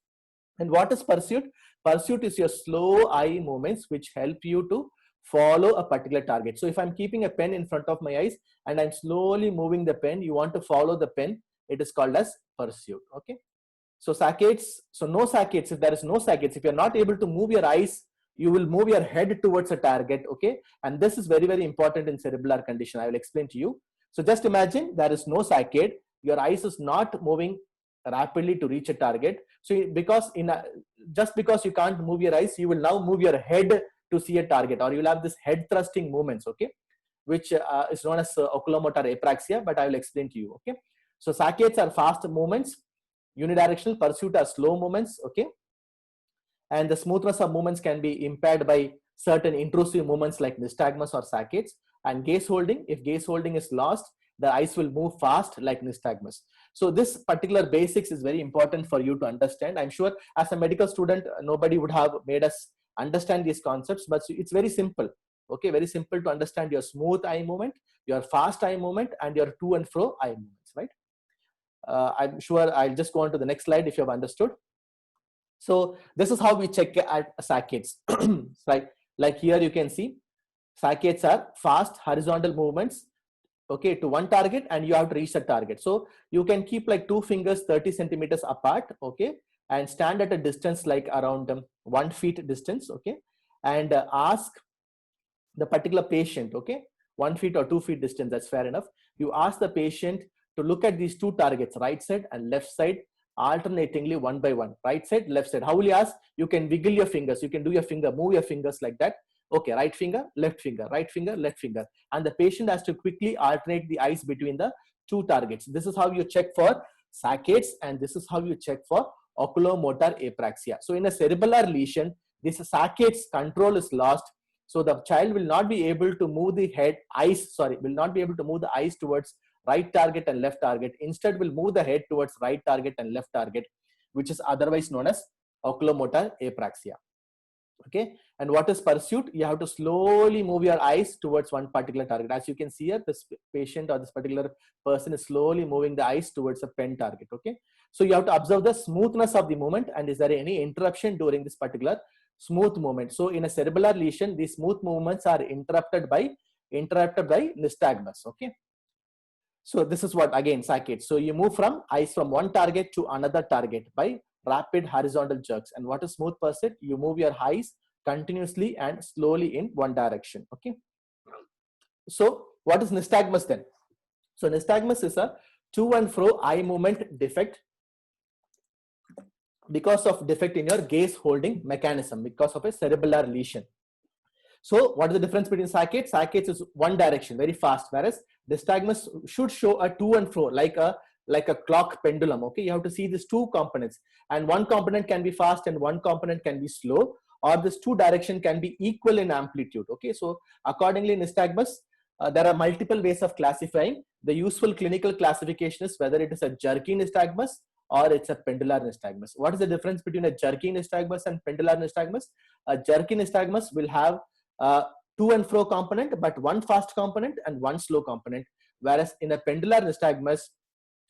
And what is pursuit? Pursuit is your slow eye movements which help you to follow a particular target. So if I'm keeping a pen in front of my eyes and I'm slowly moving the pen, you want to follow the pen, it is called as pursuit. Okay, so saccades, so no saccades. If there is no saccades, if you're not able to move your eyes, you will move your head towards a target. Okay, and this is very, very important in cerebellar condition. I will explain to you. So just imagine there is no saccade, your eyes is not moving rapidly to reach a target. So because just because you can't move your eyes, you will now move your head to see a target, or you will have this head thrusting movements, okay, which is known as oculomotor apraxia, but I will explain to you. Okay, so saccades are fast movements, unidirectional. Pursuit are slow movements, okay, and the smoothness of movements can be impaired by certain intrusive movements like nystagmus or saccades. And gaze holding, if gaze holding is lost, the eyes will move fast like nystagmus. So this particular basics is very important for you to understand. I'm sure as a medical student, nobody would have made us understand these concepts, but it's very simple. Okay, very simple to understand your smooth eye movement, your fast eye movement, and your to and fro eye movements, right? I'm sure I'll just go on to the next slide if you have understood. So this is how we check at saccades, right? Like here you can see saccades are fast horizontal movements, okay, to one target, and you have to reach the target. So you can keep like 2 fingers 30 centimeters apart, okay, and stand at a distance like around 1 feet distance, okay, and ask the particular patient, okay, 1 feet or 2 feet distance, that's fair enough. You ask the patient to look at these 2 targets, right side and left side, alternatingly one by one, right side, left side. How will you ask? You can wiggle your fingers, you can do your finger, move your fingers like that. Okay, right finger, left finger, right finger, left finger. And the patient has to quickly alternate the eyes between the 2 targets. This is how you check for saccades, and this is how you check for oculomotor apraxia. So in a cerebellar lesion, this saccades control is lost. So the child will not be able to move the will not be able to move the eyes towards right target and left target. Instead will move the head towards right target and left target, which is otherwise known as oculomotor apraxia. Okay, and what is pursuit? You have to slowly move your eyes towards one particular target. As you can see here, this patient or this particular person is slowly moving the eyes towards a pen target. Okay, so you have to observe the smoothness of the movement, and is there any interruption during this particular smooth movement? So in a cerebellar lesion, these smooth movements are interrupted by nystagmus. Okay, so this is what again saccades. So you move from eyes from one target to another target by rapid horizontal jerks. And what is smooth pursuit? You move your eyes continuously and slowly in one direction. Okay, so what is nystagmus then? So nystagmus is a to and fro eye movement defect because of defect in your gaze holding mechanism, because of a cerebellar lesion. So what is the difference between saccades? Saccades is one direction, very fast, whereas nystagmus should show a to and fro, like a clock pendulum. Okay, you have to see these two components, and one component can be fast and one component can be slow, or this two direction can be equal in amplitude. Okay, so accordingly nystagmus, there are multiple ways of classifying. The useful clinical classification is whether it is a jerky nystagmus or it's a pendular nystagmus. What is the difference between a jerky nystagmus and pendular nystagmus? A jerky nystagmus will have to and fro component, but one fast component and one slow component, whereas in a pendular nystagmus,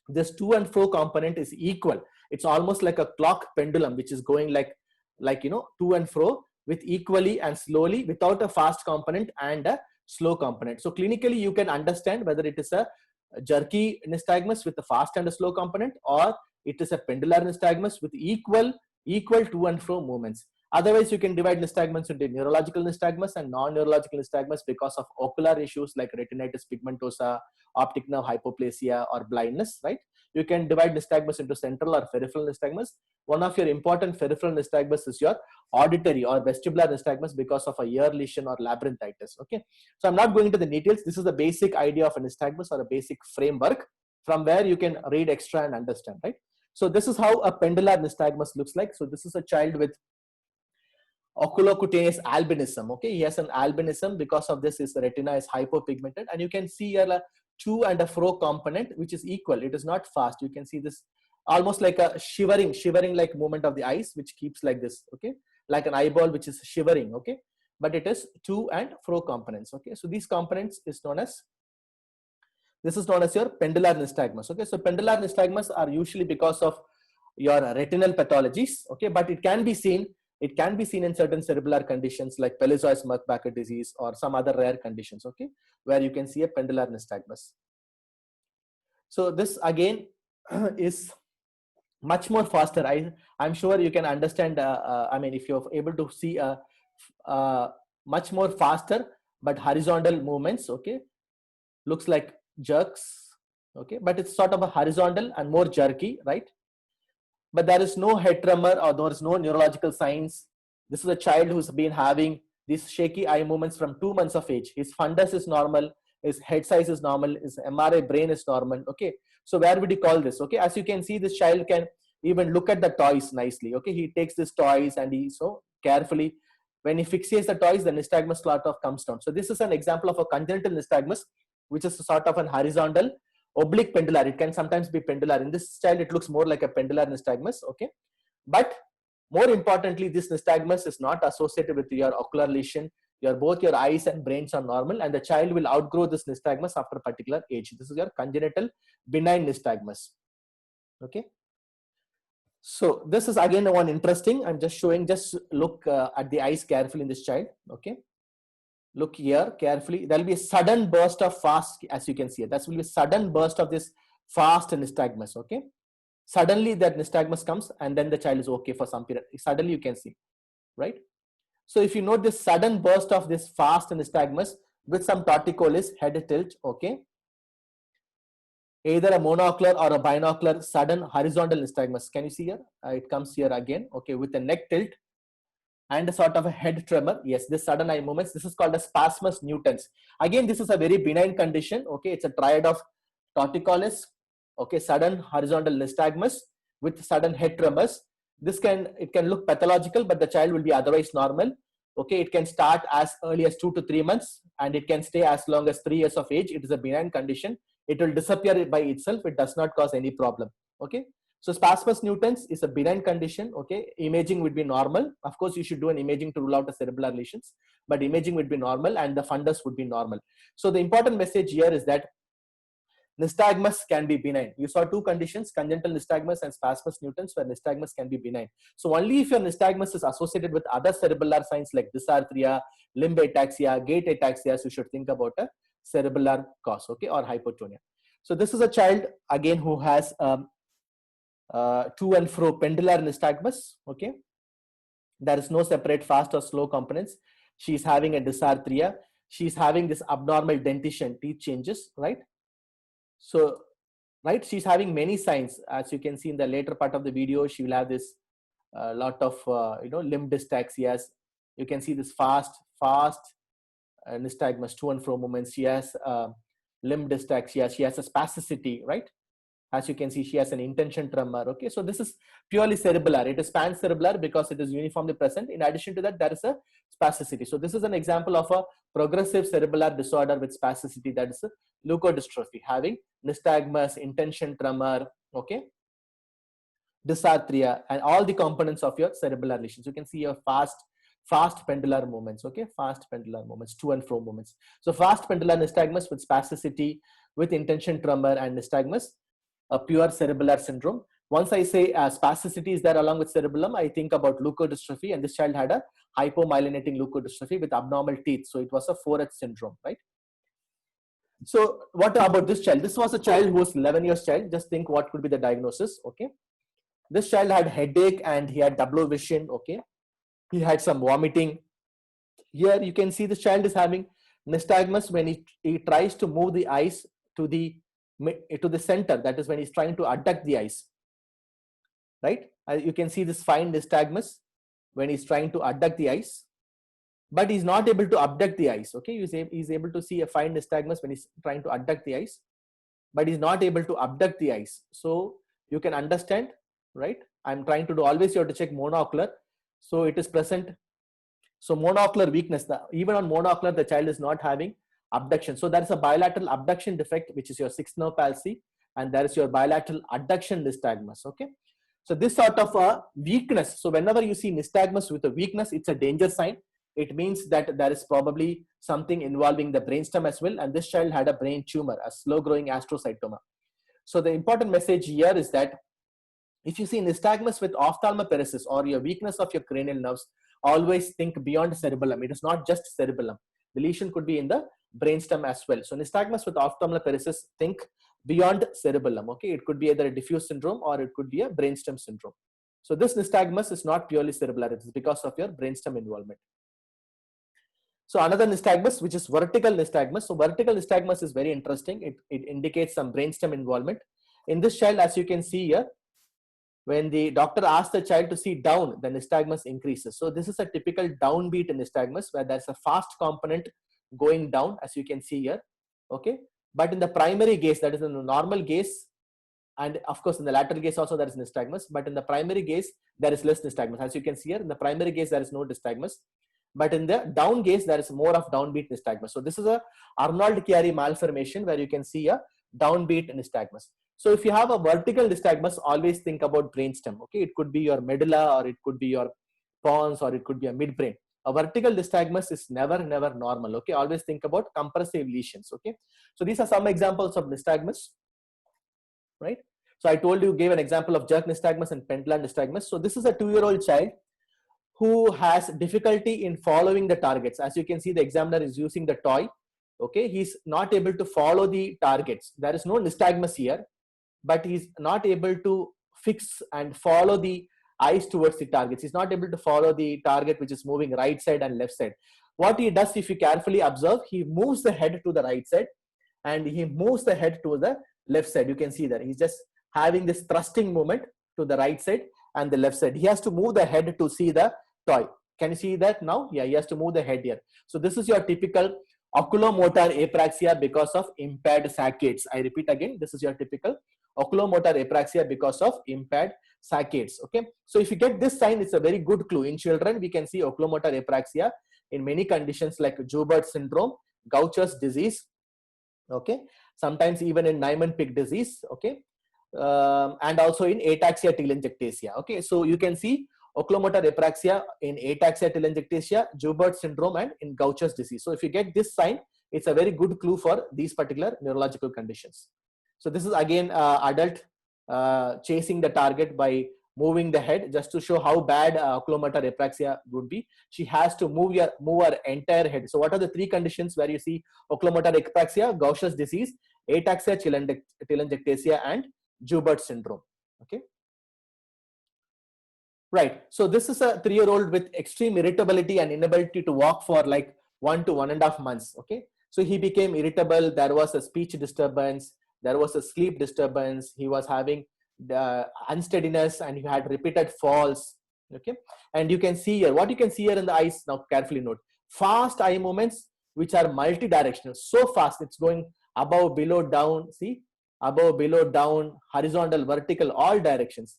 this to and fro component is equal. It's almost like a clock pendulum, which is going like to and fro with equally and slowly, without a fast component and a slow component. So clinically you can understand whether it is a jerky nystagmus with a fast and a slow component, or it is a pendular nystagmus with equal to and fro movements. Otherwise, you can divide nystagmus into neurological nystagmus and non-neurological nystagmus because of ocular issues like retinitis pigmentosa, optic nerve hypoplasia, or blindness, right? You can divide nystagmus into central or peripheral nystagmus. One of your important peripheral nystagmus is your auditory or vestibular nystagmus because of a ear lesion or labyrinthitis. Okay, so I'm not going into the details. This is the basic idea of a nystagmus, or a basic framework from where you can read extra and understand, right? So this is how a pendular nystagmus looks like. So this is a child with oculocutaneous albinism. Okay, he has an albinism. Because of this, his retina is hypopigmented, and you can see here a to and a fro component which is equal. It is not fast. You can see this almost like a shivering like movement of the eyes, which keeps like this. Okay, like an eyeball which is shivering. Okay, but it is to and fro components. Okay, so these components is known as, this is known as your pendular nystagmus. Okay, so pendular nystagmus are usually because of your retinal pathologies. Okay, but it can be seen in certain cerebellar conditions like Pelizaeus-Merck-Baker disease or some other rare conditions. Okay, where you can see a pendular nystagmus. So this again is much more faster. I'm sure you can understand. I mean, if you're able to see a much more faster but horizontal movements. Okay, looks like jerks. Okay, but it's sort of a horizontal and more jerky, right? But there is no head tremor or there is no neurological signs. This is a child who's been having these shaky eye movements from 2 months of age. His fundus is normal, his head size is normal, his MRI brain is normal. Okay, so where would you call this? Okay, as you can see, this child can even look at the toys nicely. Okay, he takes these toys and he so carefully, when he fixates the toys, the nystagmus sort of comes down. So this is an example of a congenital nystagmus, which is a sort of an horizontal oblique pendular. It can sometimes be pendular. In this child, it looks more like a pendular nystagmus. Okay, but more importantly, this nystagmus is not associated with your ocular lesion. Both your eyes and brains are normal, and the child will outgrow this nystagmus after a particular age. This is your congenital benign nystagmus. Okay, so this is again one interesting. I'm just showing. Just look at the eyes carefully in this child. Okay, look here carefully. There will be a sudden burst of fast, as you can see. That will be a sudden burst of this fast nystagmus. Okay, suddenly that nystagmus comes, and then the child is okay for some period. Suddenly you can see, right? So if you note this sudden burst of this fast nystagmus with some torticollis, head tilt. Okay, either a monocular or a binocular sudden horizontal nystagmus. Can you see here? It comes here again. Okay, with a neck tilt and a sort of a head tremor. Yes, this sudden eye movements. This is called a spasmus nutans. Again, this is a very benign condition. Okay, it's a triad of torticollis. Okay, sudden horizontal nystagmus with sudden head tremors. It can look pathological, but the child will be otherwise normal. Okay, it can start as early as 2 to 3 months, and it can stay as long as 3 years of age. It is a benign condition. It will disappear by itself. It does not cause any problem. Okay, So spasmus nutans is a benign condition. Okay, imaging would be normal. Of course, you should do an imaging to rule out the cerebellar lesions, but imaging would be normal and the fundus would be normal. So the important message here is that nystagmus can be benign. You saw two conditions, congenital nystagmus and spasmus nutans, where nystagmus can be benign. So only if your nystagmus is associated with other cerebellar signs like dysarthria, limb ataxia, gait ataxia, you should think about a cerebellar cause, okay, or hypotonia. So this is a child again who has to and fro pendular nystagmus, okay. There is no separate fast or slow components. She is having a dysarthria. She is having this abnormal dentition, teeth changes, right? So, right, she's having many signs. As you can see in the later part of the video, she will have this lot of limb dystaxias. You can see this fast nystagmus, to and fro movements. She has limb dystaxia. She has a spasticity, right? As you can see, she has an intention tremor. Okay, so this is purely cerebellar. It is pancerebellar because it is uniformly present. In addition to that, there is a spasticity. So this is an example of a progressive cerebellar disorder with spasticity, that is leukodystrophy, having nystagmus, intention tremor, okay, dysarthria, and all the components of your cerebellar lesions. You can see your fast pendular movements, okay, fast pendular movements, to and fro movements. So fast pendular nystagmus with spasticity, with intention tremor and nystagmus, a pure cerebellar syndrome. Once I say spasticity is there along with cerebellum, I think about leukodystrophy, and this child had a hypomyelinating leukodystrophy with abnormal teeth. So it was a 4H syndrome, right? So what about this child? This was a child who was 11 years child. Just think what could be the diagnosis, okay? This child had headache and he had double vision, okay? He had some vomiting. Here you can see this child is having nystagmus when he tries to move the eyes to the center, that is when he's trying to adduct the eyes, right? You can see this fine nystagmus when he's trying to adduct the eyes, but he's not able to abduct the eyes, okay? He's able to see a fine nystagmus when he's trying to adduct the eyes, but he's not able to abduct the eyes. So you can understand, right? I'm trying to do, always you have to check monocular. So it is present. So monocular weakness, even on monocular, the child is not having abduction. So there is a bilateral abduction defect, which is your sixth nerve palsy, and there is your bilateral adduction nystagmus, okay? So this sort of a weakness. So whenever you see nystagmus with a weakness, it's a danger sign. It means that there is probably something involving the brainstem as well. And this child had a brain tumor, a slow growing astrocytoma. So the important message here is that if you see nystagmus with ophthalmoparesis or your weakness of your cranial nerves, always think beyond cerebellum. It is not just cerebellum. The lesion could be in the brainstem as well. So nystagmus with ophthalmoparesis, think beyond cerebellum. Okay, it could be either a diffuse syndrome or it could be a brainstem syndrome. So this nystagmus is not purely cerebellar. It is because of your brainstem involvement. So another nystagmus, which is vertical nystagmus. So vertical nystagmus is very interesting. It indicates some brainstem involvement. In this child, as you can see here, when the doctor asks the child to see down, the nystagmus increases. So this is a typical downbeat nystagmus where there's a fast component going down, as you can see here, okay? But in the primary gaze, that is in the normal gaze, and of course in the lateral gaze also there is nystagmus, but in the primary gaze, there is less nystagmus. As you can see here, in the primary gaze, there is no nystagmus, but in the down gaze, there is more of downbeat nystagmus. So this is a Arnold-Chiari malformation where you can see a downbeat nystagmus. So if you have a vertical nystagmus, always think about brainstem, okay? It could be your medulla, or it could be your pons, or it could be a midbrain. A vertical nystagmus is never normal, okay? Always think about compressive lesions, okay? So these are some examples of nystagmus, right? So I told you, gave an example of jerk nystagmus and pendular nystagmus. So this is a 2-year-old child who has difficulty in following the targets. As you can see, the examiner is using the toy, okay? He's not able to follow the targets. There is no nystagmus here, but he's not able to fix and follow the eyes towards the targets. He's not able to follow the target which is moving right side and left side. What he does, if you carefully observe, he moves the head to the right side and he moves the head to the left side. You can see that he's just having this thrusting movement to the right side and the left side. He has to move the head to see the toy. Can you see that now? Yeah, he has to move the head here. So this is your typical oculomotor apraxia because of impaired saccades. I repeat again, this is your typical oculomotor apraxia because of impaired saccades, okay? So if you get this sign, it's a very good clue. In children, we can see oculomotor apraxia in many conditions like Joubert syndrome, Gaucher's disease, okay? Sometimes even in Niemann-Pick disease, okay? and also in ataxia telangiectasia. Okay, so you can see oculomotor apraxia in ataxia telangiectasia, Joubert syndrome, and in Gaucher's disease. So if you get this sign, it's a very good clue for these particular neurological conditions. So this is again adult chasing the target by moving the head, just to show how bad oculomotor apraxia would be. She has to move her entire head. So what are the three conditions where you see oculomotor apraxia, Gaucher's disease, ataxia telangiectasia, and Joubert syndrome? Okay. Right. So this is a 3-year-old with extreme irritability and inability to walk for like 1 to 1.5 months. Okay. So he became irritable. There was a speech disturbance. There was a sleep disturbance. He was having the unsteadiness and he had repeated falls. Okay. And you can see here, what you can see here in the eyes, now carefully note, fast eye movements, which are multi-directional. So fast, it's going above, below, down. See, above, below, down, horizontal, vertical, all directions.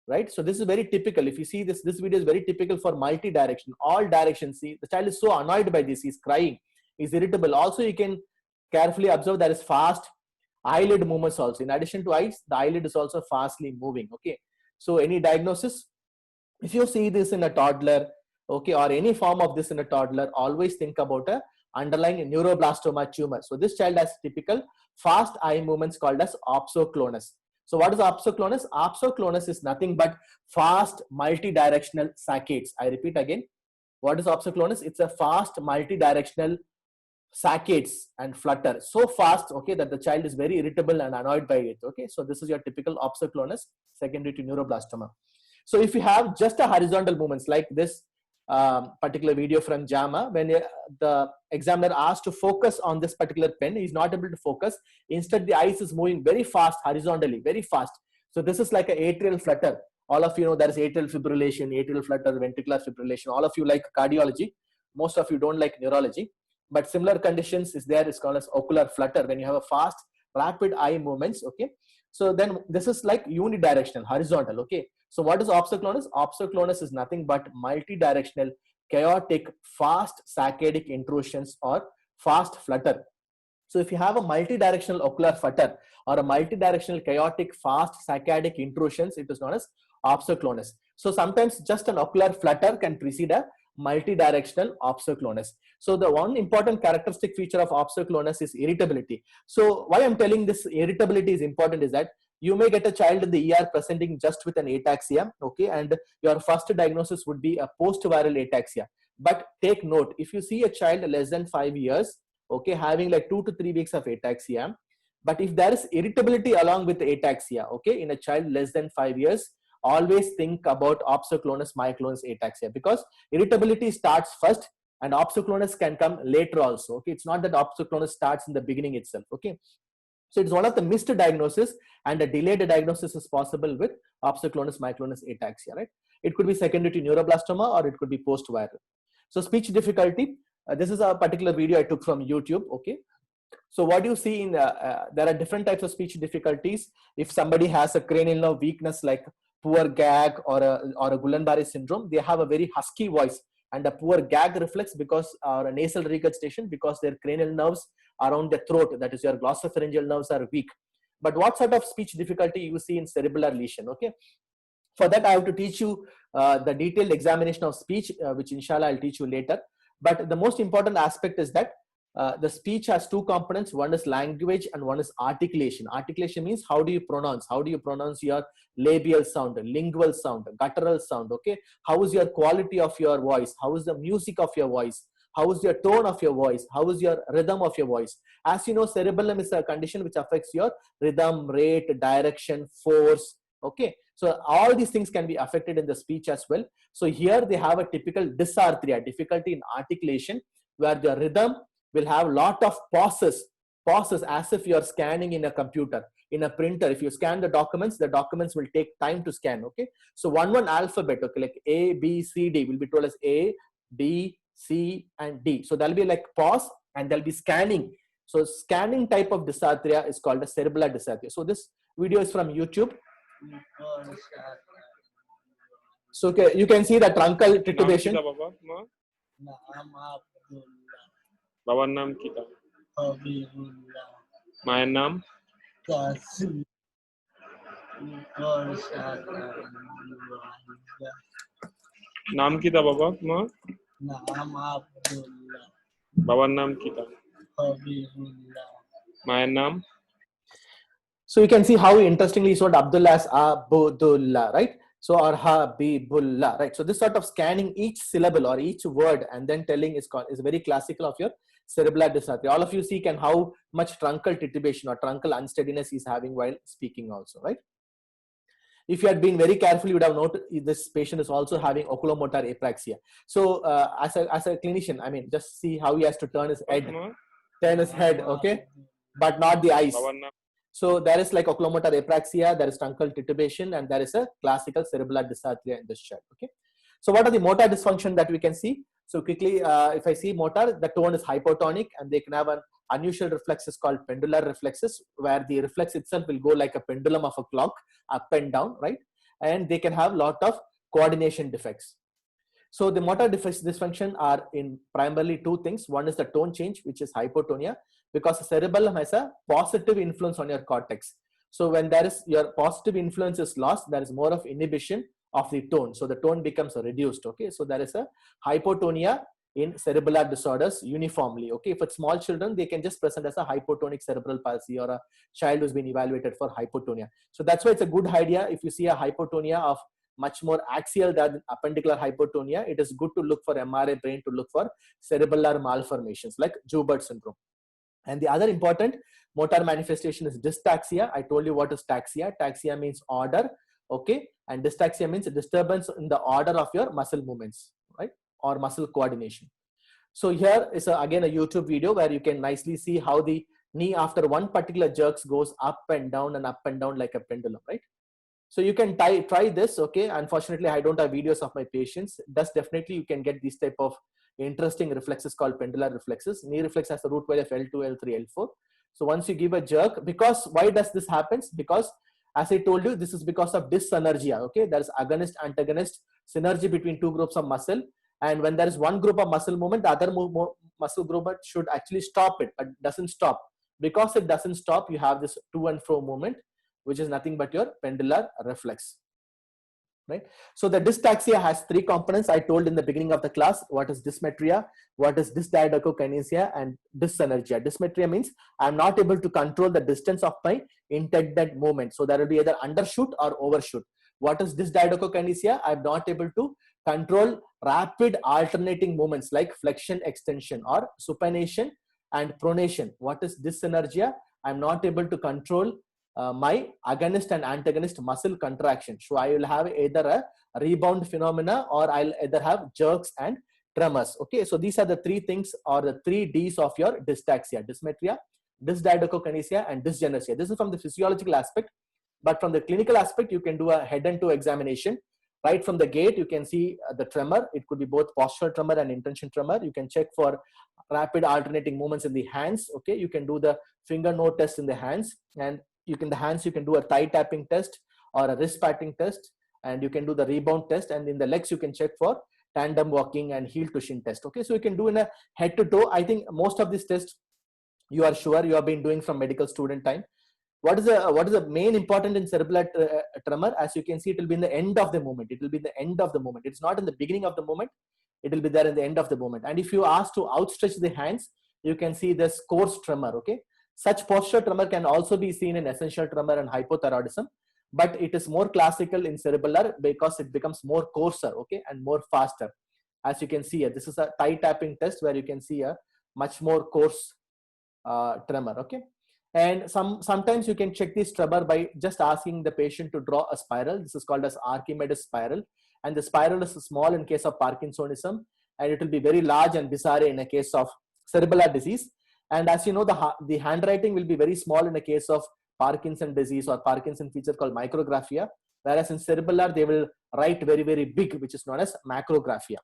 Right. So this is very typical. If you see this video is very typical for multi-direction, all directions. See, the child is so annoyed by this. He's crying. He's irritable. Also, you can carefully observe there is fast eyelid movements also. In addition to eyes, the eyelid is also fastly moving. Okay. So any diagnosis, if you see this in a toddler, okay, or any form of this in a toddler, always think about a underlying neuroblastoma tumor. So this child has typical fast eye movements called as opsoclonus. So what is opsoclonus? Opsoclonus is nothing but fast multi-directional saccades. I repeat again. What is opsoclonus? It's a fast multi-directional saccades and flutter so fast, okay, that the child is very irritable and annoyed by it. Okay, so this is your typical opsoclonus secondary to neuroblastoma. So if you have just a horizontal movements like this particular video from JAMA, when the examiner asked to focus on this particular pen, he's not able to focus. Instead, the eyes is moving very fast horizontally, very fast. So this is like an atrial flutter. All of you know there is atrial fibrillation, atrial flutter, ventricular fibrillation. All of you like cardiology. Most of you don't like neurology. But similar conditions is there, is called as ocular flutter when you have a fast, rapid eye movements. Okay. So then this is like unidirectional, horizontal. Okay. So what is opsoclonus? Opsoclonus is nothing but multi-directional, chaotic, fast saccadic intrusions or fast flutter. So if you have a multi-directional ocular flutter or a multi-directional chaotic fast saccadic intrusions, it is known as opsoclonus. So sometimes just an ocular flutter can precede a multi-directional opsoclonus. So the one important characteristic feature of opsoclonus is irritability. So why I'm telling this irritability is important is that you may get a child in the ER presenting just with an ataxia, okay, and your first diagnosis would be a post-viral ataxia. But take note, if you see a child less than 5 years, okay, having like 2 to 3 weeks of ataxia, but if there is irritability along with ataxia, okay, in a child less than 5 years, always think about opsoclonus myoclonus ataxia, because irritability starts first and opsoclonus can come later also. Okay, it's not that opsoclonus starts in the beginning itself. Okay, so it's one of the missed diagnosis, and a delayed diagnosis is possible with opsoclonus myoclonus ataxia, right? It could be secondary to neuroblastoma or it could be post-viral. So speech difficulty, this is a particular video I took from YouTube. Okay, so what you see in there are different types of speech difficulties. If somebody has a cranial nerve weakness like poor gag or a Guillain-Barré syndrome, they have a very husky voice and a poor gag reflex because or a nasal regurgitation because their cranial nerves around the throat, that is your glossopharyngeal nerves, are weak. But what sort of speech difficulty you see in cerebellar lesion? Okay, for that I have to teach you the detailed examination of speech, which inshallah I'll teach you later. But the most important aspect is that the speech has two components. One is language and one is articulation. Articulation means how do you pronounce? How do you pronounce your labial sound, lingual sound, guttural sound? Okay, how is your quality of your voice? How is the music of your voice? How is your tone of your voice? How is your rhythm of your voice? As you know, cerebellum is a condition which affects your rhythm, rate, direction, force. Okay, so all these things can be affected in the speech as well. So here they have a typical dysarthria, difficulty in articulation, where the rhythm will have lot of pauses as if you are scanning in a computer, in a printer. If you scan the documents will take time to scan. Okay, so one alphabet, okay, like A, B, C, D will be told as A, B, C, and D. So there'll be like pause and there'll be scanning. So scanning type of dysarthria is called a cerebellar dysarthria. So this video is from YouTube. So okay, you can see the truncal titubation. Babar naam kita. Main naam. নাম কিতা বাবা তোমার? নাম আব্দুল্লাহ। বাবার নাম কিতা? হবিবুল্লাহ। মায়ের নাম? So you can see how interestingly is what Abdullah as Abdullah, right? So or Habibullah, right? So this sort of scanning each syllable or each word and then telling is very classical of your cerebellar dysarthria. All of you see how much truncal titubation or truncal unsteadiness he's having while speaking also, right? If you had been very careful, you would have noted this patient is also having oculomotor apraxia. So as a clinician, I mean, just see how he has to turn his head, okay, but not the eyes. বাবার নাম? So there is like oculomotor apraxia, there is truncal titubation, and there is a classical cerebellar dysarthria in this child. Okay. So what are the motor dysfunction that we can see? So quickly, if I see motor, the tone is hypotonic, and they can have an unusual reflexes called pendular reflexes, where the reflex itself will go like a pendulum of a clock, up and down, right? And they can have lot of coordination defects. So the motor dysfunction are in primarily two things. One is the tone change, which is hypotonia, because the cerebellum has a positive influence on your cortex. So when there is your positive influence is lost, there is more of inhibition of the tone. So the tone becomes reduced. Okay. So there is a hypotonia in cerebellar disorders uniformly. Okay. For small children, they can just present as a hypotonic cerebral palsy or a child who's been evaluated for hypotonia. So that's why it's a good idea. If you see a hypotonia of much more axial than appendicular hypotonia, it is good to look for MRI brain to look for cerebellar malformations like Joubert syndrome. And the other important motor manifestation is dystaxia. I told you what is taxia. Taxia means order, okay, and dystaxia means a disturbance in the order of your muscle movements, right, or muscle coordination. So here is again a YouTube video where you can nicely see how the knee after one particular jerks goes up and down like a pendulum, right? So you can try this, okay? Unfortunately, I don't have videos of my patients. Thus, definitely you can get these type of interesting reflexes called pendular reflexes. Knee reflex has a root value of L2, L3, L4. So once you give a jerk, because why does this happens? Because as I told you, this is because of dyssynergia, okay? There is agonist, antagonist, synergy between two groups of muscle. And when there is one group of muscle movement, the other muscle group should actually stop it, but doesn't stop. Because it doesn't stop, you have this to and fro movement, which is nothing but your pendular reflex, right? So the dystaxia has three components. I told in the beginning of the class what is dysmetria, what is dysdiadochokinesia, and dyssynergia. Dysmetria means I'm not able to control the distance of my intended movement. So there will be either undershoot or overshoot. What is dysdiadochokinesia? I'm not able to control rapid alternating movements like flexion, extension, or supination and pronation. What is dyssynergia? I'm not able to control my agonist and antagonist muscle contraction. So I will have either a rebound phenomena or I'll either have jerks and tremors. Okay, so these are the three things or the three D's of your dystaxia: dysmetria, dysdiadochokinesia, and dysgenesia. This is from the physiological aspect, but from the clinical aspect, you can do a head and toe examination. Right from the gate, you can see the tremor. It could be both postural tremor and intention tremor. You can check for rapid alternating movements in the hands. Okay, you can do the finger node test in the hands, and you can do a thigh tapping test or a wrist patting test, and you can do the rebound test, and in the legs you can check for tandem walking and heel to shin test. Okay, so you can do in a head to toe. I think most of these tests you are sure you have been doing from medical student time. What is the main important in cerebellar tremor? As you can see, it will be in the end of the movement. It will be in the end of the movement. It's not in the beginning of the movement. It will be there in the end of the movement. And if you ask to outstretch the hands, you can see this coarse tremor. Okay, such posture tremor can also be seen in essential tremor and hypothyroidism, but it is more classical in cerebellar because it becomes more coarser, okay, and more faster. As you can see here, this is a thigh tapping test where you can see a much more coarse tremor. Okay, and sometimes you can check this tremor by just asking the patient to draw a spiral. This is called as Archimedes spiral, and the spiral is small in case of Parkinsonism, and it will be very large and bizarre in a case of cerebellar disease. And as you know, the handwriting will be very small in a case of Parkinson disease or Parkinson feature called micrographia, whereas in cerebellar they will write very, very big, which is known as macrographia.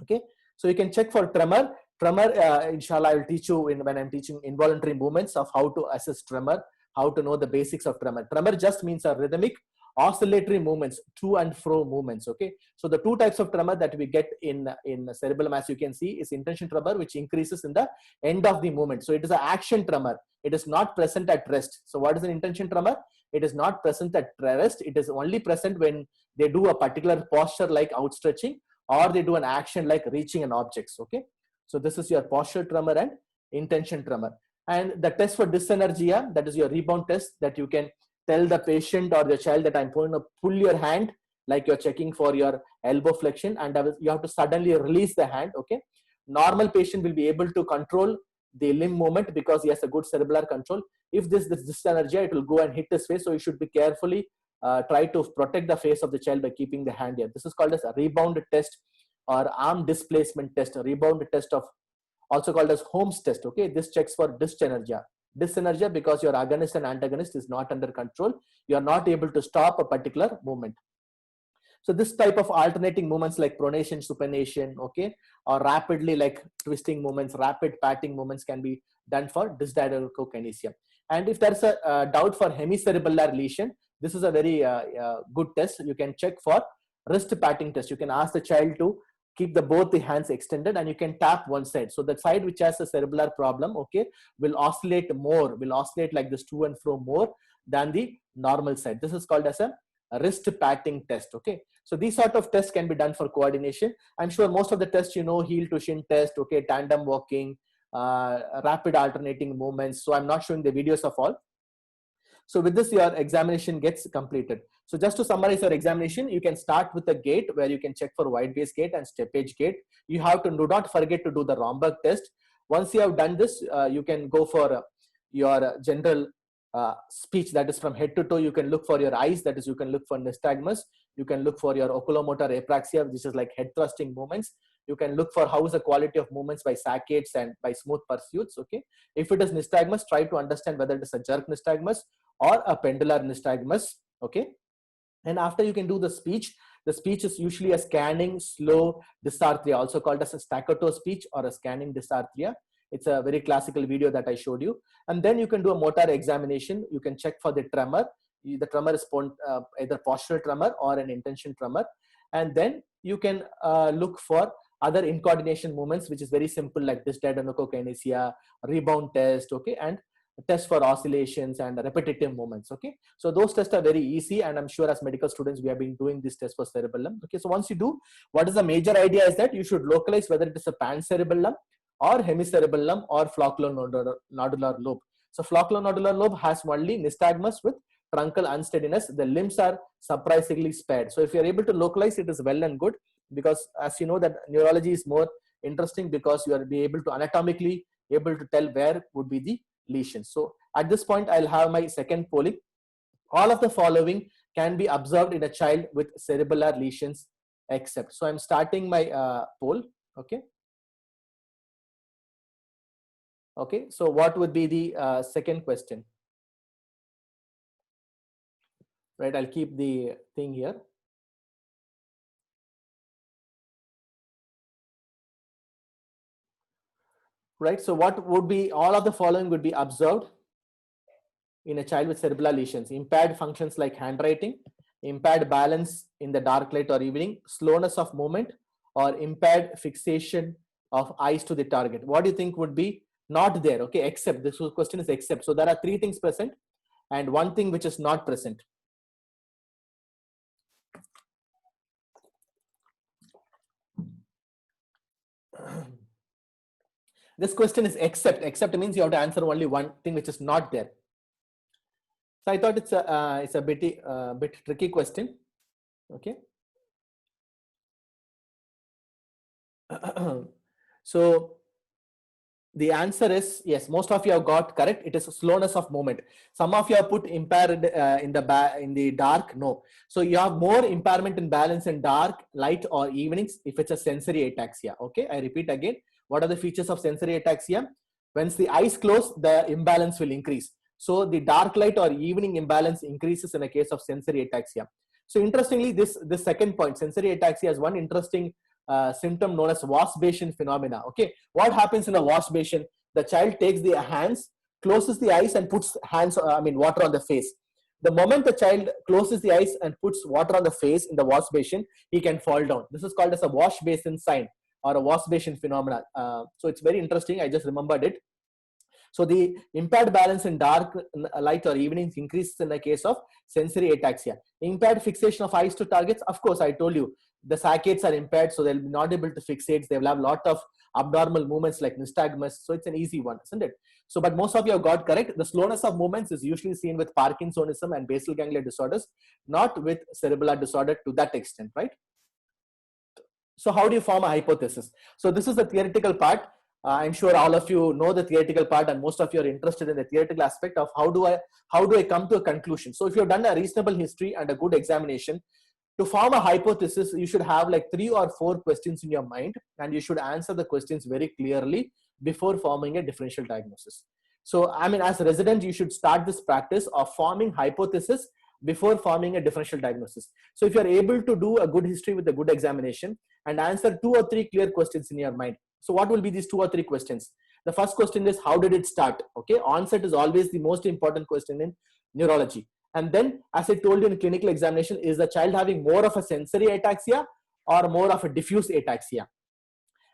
Okay, so you can check for tremor. Inshallah, I will teach you when I'm teaching involuntary movements of how to assess tremor, how to know the basics of tremor. Tremor just means a rhythmic oscillatory movements, to and fro movements. Okay, so the two types of tremor that we get in cerebellum, as you can see, is intention tremor, which increases in the end of the movement. So it is an action tremor. It is not present at rest. So what is an intention tremor? It is not present at rest. It is only present when they do a particular posture like outstretching, or they do an action like reaching an object. Okay, so this is your postural tremor and intention tremor. And the test for dyssynergia, that is your rebound test, that you can tell the patient or the child that I'm going to pull your hand like you're checking for your elbow flexion, and you have to suddenly release the hand. Okay, normal patient will be able to control the limb movement because he has a good cerebellar control. If this dyssynergia, it will go and hit his face, so you should be carefully try to protect the face of the child by keeping the hand here. This is called as a rebound test or arm displacement test, a rebound test, of also called as Holmes test. Okay, this checks for dyssynergia. Dyssynergia because your agonist and antagonist is not under control. You are not able to stop a particular movement. So this type of alternating movements like pronation, supination, okay, or rapidly like twisting movements, rapid patting movements can be done for dysdiadochokinesia. And if there's a doubt for hemicerebellar lesion, this is a very good test. You can check for wrist patting test. You can ask the child to keep both the hands extended, and you can tap one side. So the side which has a cerebellar problem, okay, will oscillate more, will oscillate like this to and fro more than the normal side. This is called as a wrist patting test. Okay, so these sort of tests can be done for coordination. I'm sure most of the tests, you know, heel to shin test, okay, tandem walking, rapid alternating movements. So I'm not showing the videos of all. So with this, your examination gets completed. So just to summarize your examination, you can start with a gait where you can check for wide base gait and steppage gait. You have to do not forget to do the Romberg test. Once you have done this, you can go for your general speech, that is from head to toe. You can look for your eyes, that is you can look for nystagmus. You can look for your oculomotor apraxia, which is like head thrusting movements. You can look for how is the quality of movements by saccades and by smooth pursuits. Okay, if it is nystagmus, try to understand whether it is a jerk nystagmus or a pendular nystagmus. Okay, and after you can do the speech is usually a scanning slow dysarthria, also called as a staccato speech or a scanning dysarthria. It's a very classical video that I showed you. And then you can do a motor examination. You can check for the tremor. The tremor is either postural tremor or an intention tremor. And then you can look for other incoordination movements, which is very simple, like dysdiadochokinesia, rebound test, okay, and test for oscillations and repetitive movements. Okay, so those tests are very easy, and I'm sure as medical students we have been doing this test for cerebellum. Okay, so once you do, what is the major idea is that you should localize whether it is a pancerebellum or hemicerebellum or flocculonodular lobe. So flocculonodular lobe has only nystagmus with truncal unsteadiness. The limbs are surprisingly spared. So if you are able to localize, it is well and good, because as you know that neurology is more interesting because you are be able to anatomically able to tell where would be the lesion. So at this point, I'll have my second polling. All of the following can be observed in a child with cerebellar lesions except. So I'm starting my poll. Okay. Okay. So what would be the second question? Right. I'll keep the thing here. Right. So what would be, all of the following would be observed in a child with cerebellar lesions: impaired functions like handwriting, impaired balance in the dark light or evening, slowness of movement, or impaired fixation of eyes to the target. What do you think would be not there? Okay, except, this question is except. So there are three things present and one thing which is not present. This question is except. Except means you have to answer only one thing which is not there. So I thought it's a bit tricky question. Okay. So the answer is yes. Most of you have got correct. It is slowness of movement. Some of you have put impaired in the dark. No. So you have more impairment in balance in dark, light, or evenings if it's a sensory ataxia. Okay. I repeat again. What are the features of sensory ataxia? Once the eyes close, the imbalance will increase. So the dark light or evening imbalance increases in a case of sensory ataxia. So interestingly, this second point, sensory ataxia, is one interesting symptom known as wash basin phenomena. Okay, what happens in a wash basin? The child takes the hands, closes the eyes, and puts water on the face. The moment the child closes the eyes and puts water on the face in the wash basin, he can fall down. This is called as a wash basin sign or a wash basin phenomena. So it's very interesting. I just remembered it. So the impaired balance in dark light or evenings increases in the case of sensory ataxia. Impaired fixation of eyes to targets, of course, I told you, the saccades are impaired, so they'll be not able to fixate. They will have a lot of abnormal movements like nystagmus. So it's an easy one, isn't it? So, but most of you have got correct. The slowness of movements is usually seen with Parkinsonism and basal ganglia disorders, not with cerebellar disorder to that extent, right? So how do you form a hypothesis? So this is the theoretical part. I'm sure all of you know the theoretical part, and most of you are interested in the theoretical aspect of how do I come to a conclusion. So if you've done a reasonable history and a good examination, to form a hypothesis, you should have like 3 or 4 questions in your mind, and you should answer the questions very clearly before forming a differential diagnosis. So, I mean, as a resident, you should start this practice of forming hypothesis before forming a differential diagnosis. So if you're able to do a good history with a good examination and answer 2 or 3 clear questions in your mind. So what will be these 2 or 3 questions? The first question is, how did it start? Okay, onset is always the most important question in neurology. And then, as I told you in clinical examination, is the child having more of a sensory ataxia or more of a diffuse ataxia?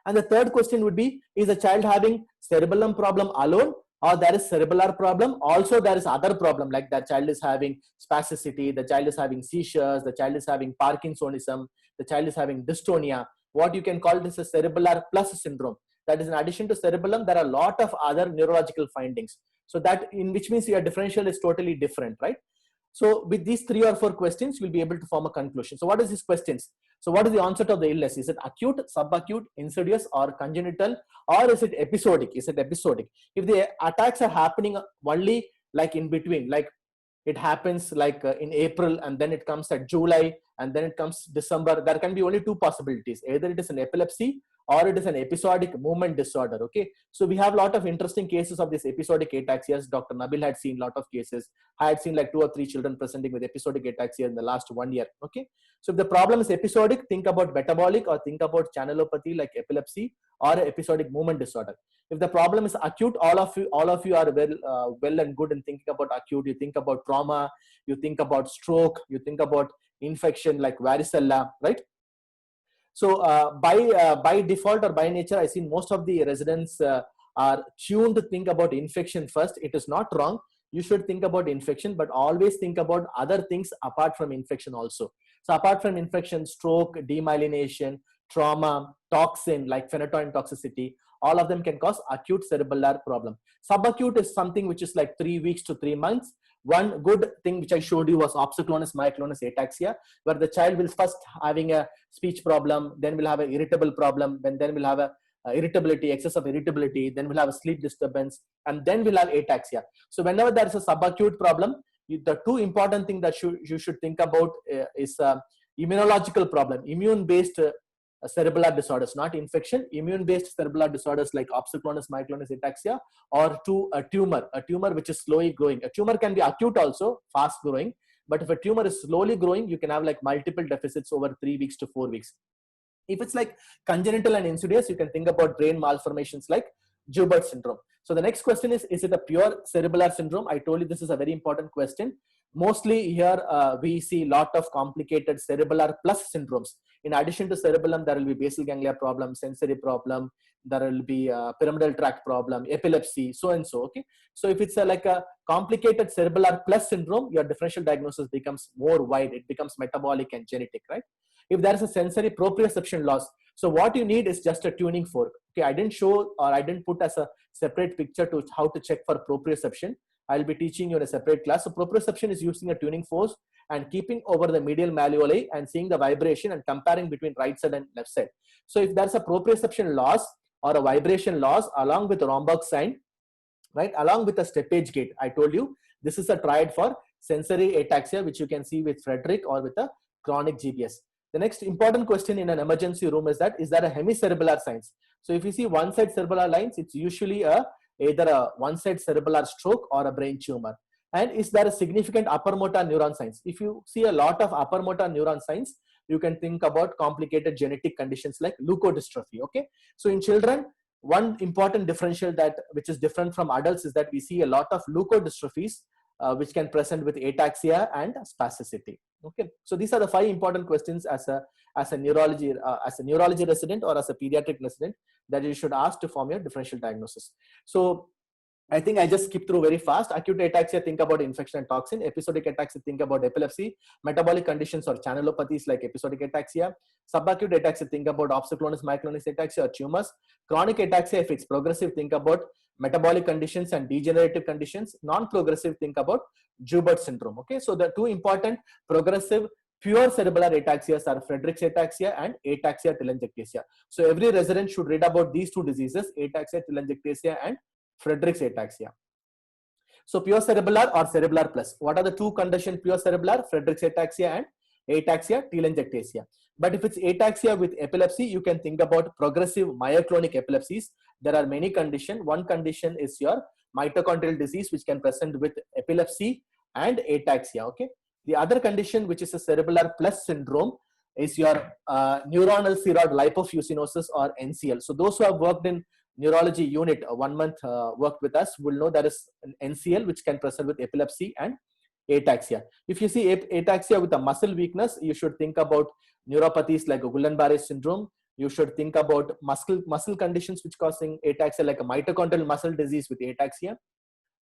And the third question would be, is the child having cerebellum problem alone, or there is cerebellar problem? Also, there is other problem, like that child is having spasticity, the child is having seizures, the child is having Parkinsonism, the child is having dystonia. What you can call this a cerebellar plus syndrome. That is, in addition to cerebellum, there are a lot of other neurological findings. So that, in which means your differential is totally different, right? So with these 3 or 4 questions, you'll be able to form a conclusion. So what is these questions? So what is the onset of the illness? Is it acute, subacute, insidious, or congenital, or is it episodic? Is it episodic? If the attacks are happening only like in between, like it happens like in April, and then it comes at July, and then it comes December, there can be only 2 possibilities. Either it is an epilepsy or it is an episodic movement disorder. Okay, so we have a lot of interesting cases of this episodic ataxias. Dr. Nabil had seen a lot of cases. I had seen like 2 or 3 children presenting with episodic ataxia in the last 1 year. Okay, so if the problem is episodic, think about metabolic or think about channelopathy like epilepsy or episodic movement disorder. If the problem is acute, all of you are well and good in thinking about acute. You think about trauma, you think about stroke, you think about infection like varicella, right? So by default or by nature, I see most of the residents are tuned to think about infection first. It is not wrong. You should think about infection, but always think about other things apart from infection also. So apart from infection, stroke, demyelination, trauma, toxin like phenytoin toxicity, all of them can cause acute cerebellar problem. Subacute is something which is like 3 weeks to 3 months. One good thing which I showed you was opsoclonus myoclonus ataxia, where the child will first having a speech problem, then will have an irritable problem, then will have a irritability, excess of irritability, then will have a sleep disturbance, and then will have ataxia. So whenever there is a subacute problem, the 2 important things that you should think about is immunological problem, immune-based cerebellar disorders, not infection, immune-based cerebellar disorders like opsoclonus myoclonus ataxia, or a tumor which is slowly growing. A tumor can be acute also, fast growing, but if a tumor is slowly growing, you can have like multiple deficits over 3 weeks to 4 weeks. If it's like congenital and insidious, you can think about brain malformations like Joubert syndrome. So the next question is it a pure cerebellar syndrome? I told you this is a very important question. Mostly here we see a lot of complicated cerebellar plus syndromes. In addition to cerebellum, there will be basal ganglia problem, sensory problem, there will be pyramidal tract problem, epilepsy, so and so. Okay, so if it's like a complicated cerebellar plus syndrome, your differential diagnosis becomes more wide. It becomes metabolic and genetic, right? If there is a sensory proprioception loss, so what you need is just a tuning fork. Okay, I didn't show or I didn't put as a separate picture to how to check for proprioception. I'll be teaching you in a separate class. So proprioception is using a tuning fork and keeping over the medial malleoli and seeing the vibration and comparing between right side and left side. So if there's a proprioception loss or a vibration loss along with a Romberg sign, right, along with a steppage gait, I told you this is a triad for sensory ataxia, which you can see with Frederick or with a chronic GBS. The next important question in an emergency room is that, is there a hemicerebellar signs? So if you see one side cerebellar lines, it's usually either a one side cerebellar stroke or a brain tumor. And is there a significant upper motor neuron signs? If you see a lot of upper motor neuron signs, you can think about complicated genetic conditions like leukodystrophy. Okay, so in children, one important differential that which is different from adults is that we see a lot of leukodystrophies which can present with ataxia and spasticity. Okay, so these are the 5 important questions as a neurology resident or as a pediatric resident that you should ask to form your differential diagnosis. So I think I just skip through very fast. Acute ataxia, think about infection and toxin. Episodic ataxia, think about epilepsy. Metabolic conditions or channelopathies like episodic ataxia. Subacute ataxia, think about opsoclonus, myoclonus ataxia or tumors. Chronic ataxia, if it's progressive, think about metabolic conditions and degenerative conditions. Non-progressive, think about Joubert syndrome. Okay, so the 2 important progressive pure cerebellar ataxias are Friedreich's ataxia and ataxia telangiectasia. So every resident should read about these 2 diseases, ataxia telangiectasia and Friedreich's ataxia. So pure cerebellar or cerebellar plus. What are the 2 conditions? Pure cerebellar, Friedreich's ataxia and ataxia telangiectasia. But if it's ataxia with epilepsy, you can think about progressive myoclonic epilepsies. There are many conditions. One condition is your mitochondrial disease, which can present with epilepsy and ataxia. Okay. The other condition, which is a cerebellar plus syndrome, is your neuronal ceroid lipofuscinosis or NCL. So those who have worked in neurology unit 1 month worked with us will know there is an NCL which can present with epilepsy and ataxia. If you see ataxia with a muscle weakness, you should think about neuropathies like Guillain-Barré syndrome. You should think about muscle conditions which causing ataxia like a mitochondrial muscle disease with ataxia.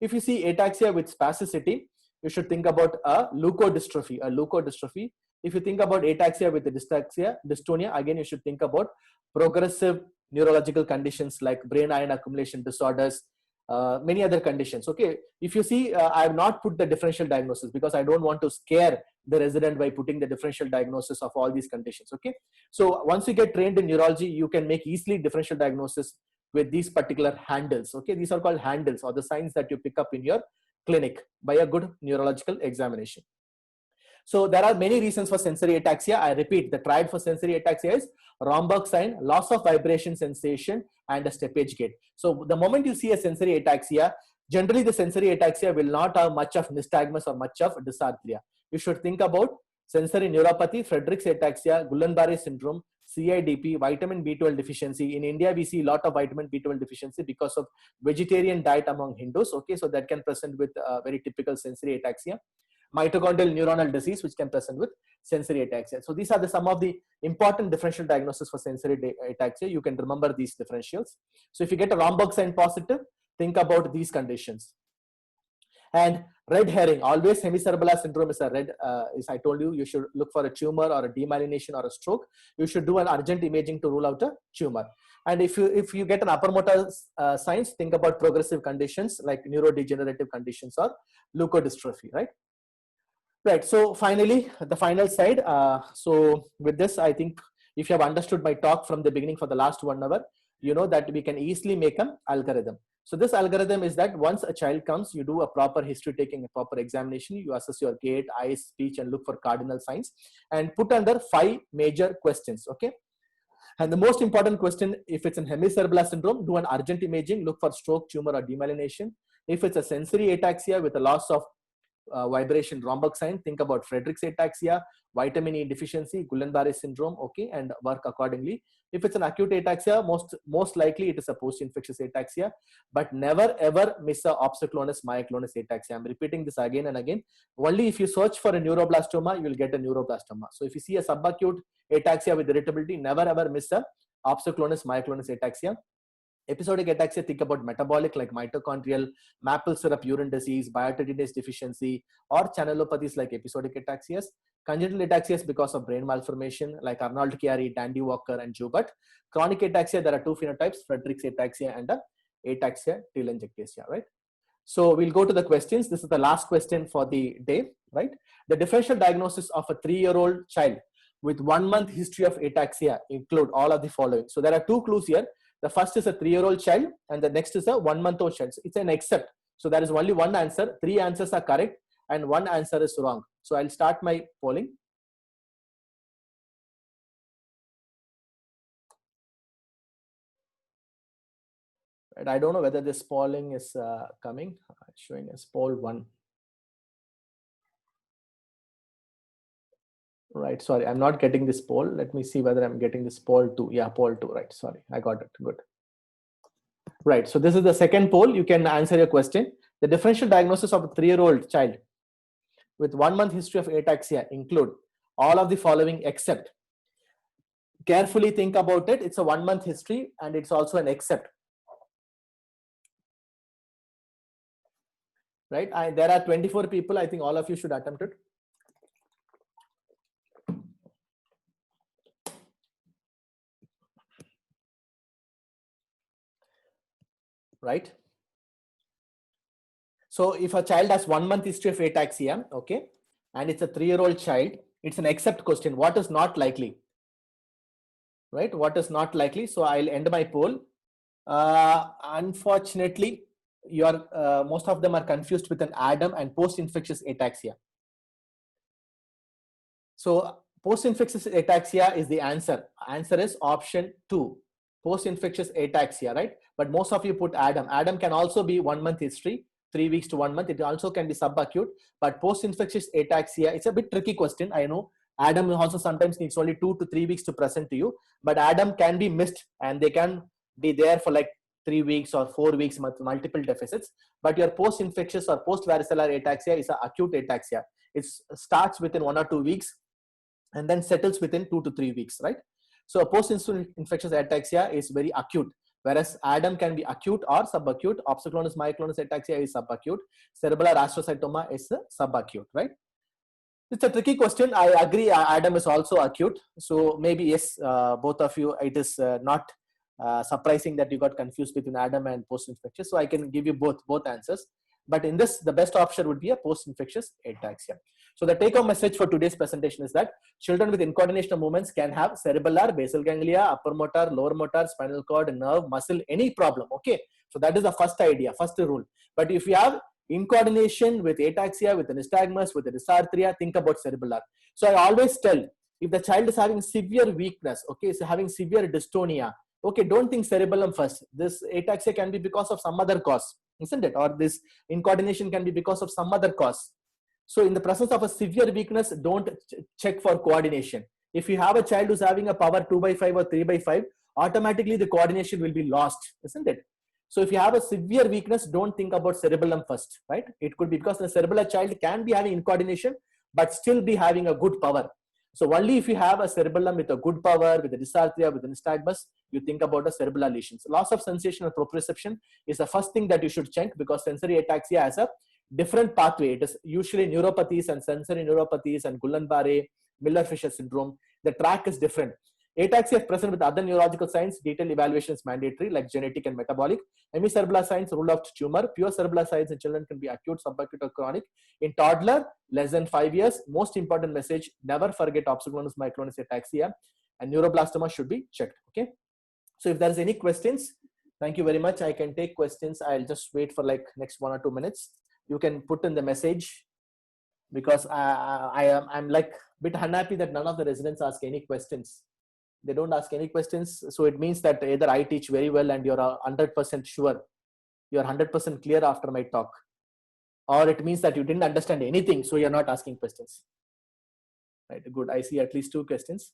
If you see ataxia with spasticity, you should think about a leukodystrophy. If you think about ataxia with the dystonia, again you should think about progressive neurological conditions like brain iron accumulation disorders, many other conditions. Okay, if you see, I have not put the differential diagnosis because I don't want to scare the resident by putting the differential diagnosis of all these conditions. Okay, so once you get trained in neurology, you can make easily differential diagnosis with these particular handles. Okay, these are called handles or the signs that you pick up in your clinic by a good neurological examination. So there are many reasons for sensory ataxia. I repeat, the triad for sensory ataxia is Romberg sign, loss of vibration sensation, and a steppage gait. So the moment you see a sensory ataxia, generally the sensory ataxia will not have much of nystagmus or much of dysarthria. You should think about sensory neuropathy, Friedreich's ataxia, Guillain-Barré syndrome, CIDP, vitamin B12 deficiency. In India, we see a lot of vitamin B12 deficiency because of vegetarian diet among Hindus. Okay, so that can present with very typical sensory ataxia. Mitochondrial neuronal disease, which can present with sensory ataxia. So these are some of the important differential diagnosis for sensory ataxia. You can remember these differentials. So if you get a Romberg sign positive, think about these conditions. And red herring, always hemicerebellar syndrome is a red, as I told you, you should look for a tumor or a demyelination or a stroke. You should do an urgent imaging to rule out a tumor. And if you get an upper motor signs, think about progressive conditions like neurodegenerative conditions or leukodystrophy, right? Right. So finally, the final slide. So with this, I think if you have understood my talk from the beginning for the last 1 hour, you know that we can easily make an algorithm. So this algorithm is that once a child comes, you do a proper history taking, a proper examination, you assess your gait, eyes, speech, and look for cardinal signs and put under 5 major questions. Okay. And the most important question, if it's an hemicerebellar syndrome, do an urgent imaging, look for stroke, tumor, or demyelination. If it's a sensory ataxia with a loss of vibration, Romberg sign, think about Friedreich's ataxia, vitamin E deficiency, Guillain-Barré syndrome, okay, and work accordingly. If it's an acute ataxia, most likely it is a post-infectious ataxia, but never ever miss a opsoclonus myoclonus ataxia. I'm repeating this again and again. Only if you search for a neuroblastoma, you will get a neuroblastoma. So if you see a subacute ataxia with irritability, never ever miss a opsoclonus myoclonus ataxia. Episodic ataxia, think about metabolic like mitochondrial, maple syrup urine disease, biotinidase deficiency, or channelopathies like episodic ataxias. Congenital ataxias because of brain malformation like Arnold-Chiari, Dandy Walker, and Joubert. Chronic ataxia, there are 2 phenotypes, Friedreich's ataxia and ataxia telangiectasia, right? So we'll go to the questions. This is the last question for the day, right? The differential diagnosis of a 3-year-old child with 1 month history of ataxia include all of the following. So there are 2 clues here. The first is a 3-year-old child and the next is a 1-month-old child. So it's an except. So there is only 1 answer. 3 answers are correct and 1 answer is wrong. So I'll start my polling. Right, I don't know whether this polling is coming. Showing as poll 1. Right, sorry, I'm not getting this poll. Let me see whether I'm getting this poll 2. Yeah, poll 2, right, sorry, I got it, good. Right, so this is the second poll. You can answer your question. The differential diagnosis of a 3-year-old child with 1 month history of ataxia include all of the following except. Carefully think about it. It's a 1 month history and it's also an except. Right? There are 24 people. I think all of you should attempt it. Right? So if a child has 1 month history of ataxia, okay, and it's a 3-year-old child, it's an except question. What is not likely? Right? What is not likely? So I'll end my poll. Unfortunately, most of them are confused with an ADAM and post-infectious ataxia. So post-infectious ataxia is the answer. Answer is option 2, post-infectious ataxia, right? But most of you put ADAM. ADAM can also be 1 month history, 3 weeks to 1 month. It also can be subacute, but post-infectious ataxia, it's a bit tricky question. I know ADAM also sometimes needs only 2 to 3 weeks to present to you, but ADAM can be missed and they can be there for like 3 weeks or 4 weeks with multiple deficits. But your post-infectious or post-varicella ataxia is an acute ataxia. It starts within 1 or 2 weeks and then settles within 2 to 3 weeks, right? So post-infectious ataxia is very acute, whereas ADAM can be acute or subacute. Opsoclonus myoclonus ataxia is subacute. Cerebellar astrocytoma is subacute, right? It's a tricky question. I agree. ADAM is also acute. So maybe yes, both of you, it is not surprising that you got confused between ADAM and post-infectious. So I can give you both answers. But in this, the best option would be a post-infectious ataxia. So the take-home message for today's presentation is that children with incoordination of movements can have cerebellar, basal ganglia, upper motor, lower motor, spinal cord, nerve, muscle, any problem. Okay. So that is the first idea, first rule. But if you have incoordination with ataxia, with nystagmus, with dysarthria, think about cerebellar. So I always tell, if the child is having severe weakness, okay, so having severe dystonia, okay, don't think cerebellum first. This ataxia can be because of some other cause, isn't it? Or this incoordination can be because of some other cause. So in the presence of a severe weakness, don't check for coordination. If you have a child who's having a power 2/5 or 3/5, automatically the coordination will be lost, isn't it? So if you have a severe weakness, don't think about cerebellum first, right? It could be because the cerebellar child can be having incoordination, but still be having a good power. So only if you have a cerebellum with a good power, with a dysarthria, with a nystagmus, you think about a cerebellar lesions. Loss of sensation and proprioception is the first thing that you should check, because sensory ataxia has a different pathway. It is usually neuropathies and sensory neuropathies and Guillain-Barré, Miller-Fisher syndrome. The track is different. Ataxia is present with other neurological signs. Detailed evaluation is mandatory, like genetic and metabolic. Hemicerebellar signs rule out tumor. Pure cerebellar signs in children can be acute, subacute, or chronic. In toddler, less than 5 years, most important message, never forget opsoclonus myoclonus ataxia, and neuroblastoma should be checked. Okay. So if there is any questions, thank you very much. I can take questions. I'll just wait for like next 1 or 2 minutes. You can put in the message, because I'm like a bit unhappy that none of the residents ask any questions. They don't ask any questions. So it means that either I teach very well and you're 100% sure, you're 100% clear after my talk, or it means that you didn't understand anything, so you're not asking questions. Right, good. I see at least 2 questions.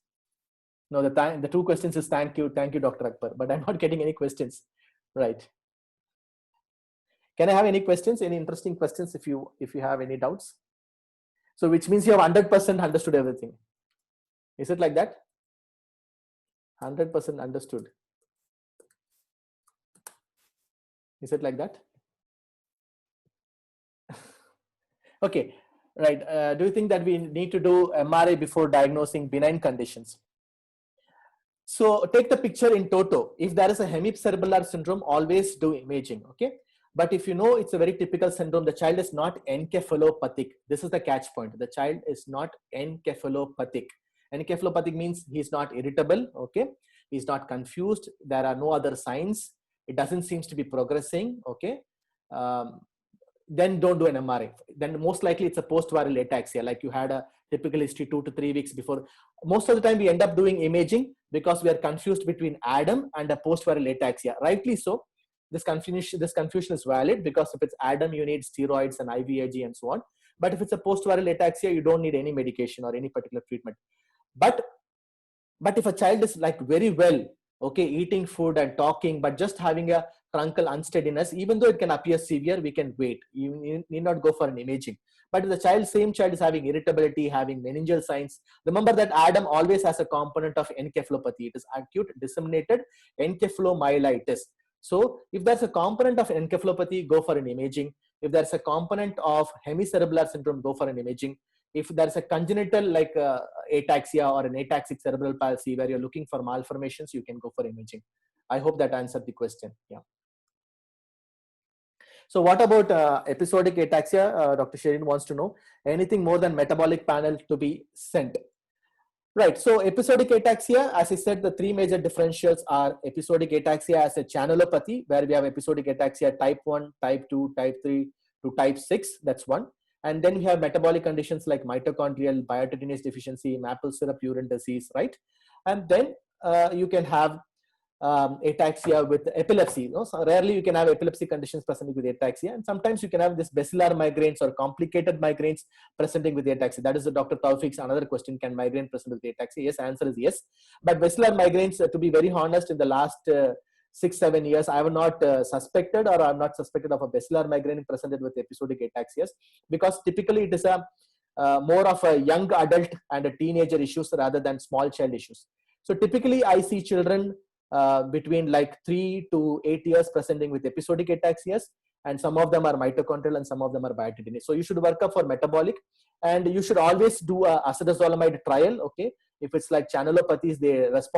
No, the 2 questions is thank you, Dr. Akbar, but I'm not getting any questions. Right. Can I have any questions, any interesting questions if you have any doubts? So which means you have 100% understood everything. Is it like that? 100% understood. Is it like that? Okay, right. Do you think that we need to do MRI before diagnosing benign conditions? So take the picture in toto. If there is a hemicerebellar syndrome, always do imaging, okay? But if you know it's a very typical syndrome, the child is not encephalopathic. This is the catch point. The child is not encephalopathic. Encephalopathic means he's not irritable, okay? He's not confused. There are no other signs. It doesn't seem to be progressing, okay? Then don't do an MRI. Then most likely it's a post-viral ataxia, like you had a typical history 2 to 3 weeks before. Most of the time we end up doing imaging because we are confused between ADAM and a post-viral ataxia. Rightly so. This confusion is valid, because if it's ADAM, you need steroids and IVIG and so on. But if it's a post-viral ataxia, you don't need any medication or any particular treatment. But if a child is like very well, okay, eating food and talking, but just having a truncal unsteadiness, even though it can appear severe, we can wait. You need not go for an imaging. But if the same child is having irritability, having meningeal signs, remember that ADAM always has a component of encephalopathy. It is acute disseminated encephalomyelitis. So if there's a component of encephalopathy, go for an imaging. If there's a component of hemicerebellar syndrome, go for an imaging. If there's a congenital like ataxia or an ataxic cerebral palsy where you're looking for malformations, you can go for imaging. I hope that answered the question. Yeah. So what about episodic ataxia? Dr. Sherin wants to know anything more than metabolic panel to be sent. Right. So episodic ataxia, as I said, the three major differentials are episodic ataxia as a channelopathy, where we have episodic ataxia type 1, type 2, type 3 to type 6. That's one. And then we have metabolic conditions like mitochondrial biotinidase deficiency, maple syrup urine disease, right? And then you can have ataxia with epilepsy. So rarely you can have epilepsy conditions presenting with ataxia, and sometimes you can have this basilar migraines or complicated migraines presenting with ataxia. That is the Dr. Taufik's another question: can migraine present with ataxia? Yes, answer is yes. But basilar migraines, to be very honest, in the last 6-7 years, I have not suspected, or I'm not suspected of a basilar migraine presented with episodic ataxias, because typically it is a more of a young adult and a teenager issues rather than small child issues. So typically I see children between like 3 to 8 years presenting with episodic ataxias, and some of them are mitochondrial and some of them are biotinidase. So you should work up for metabolic, and you should always do a acetazolamide trial. Okay, if it's like channelopathies, they respond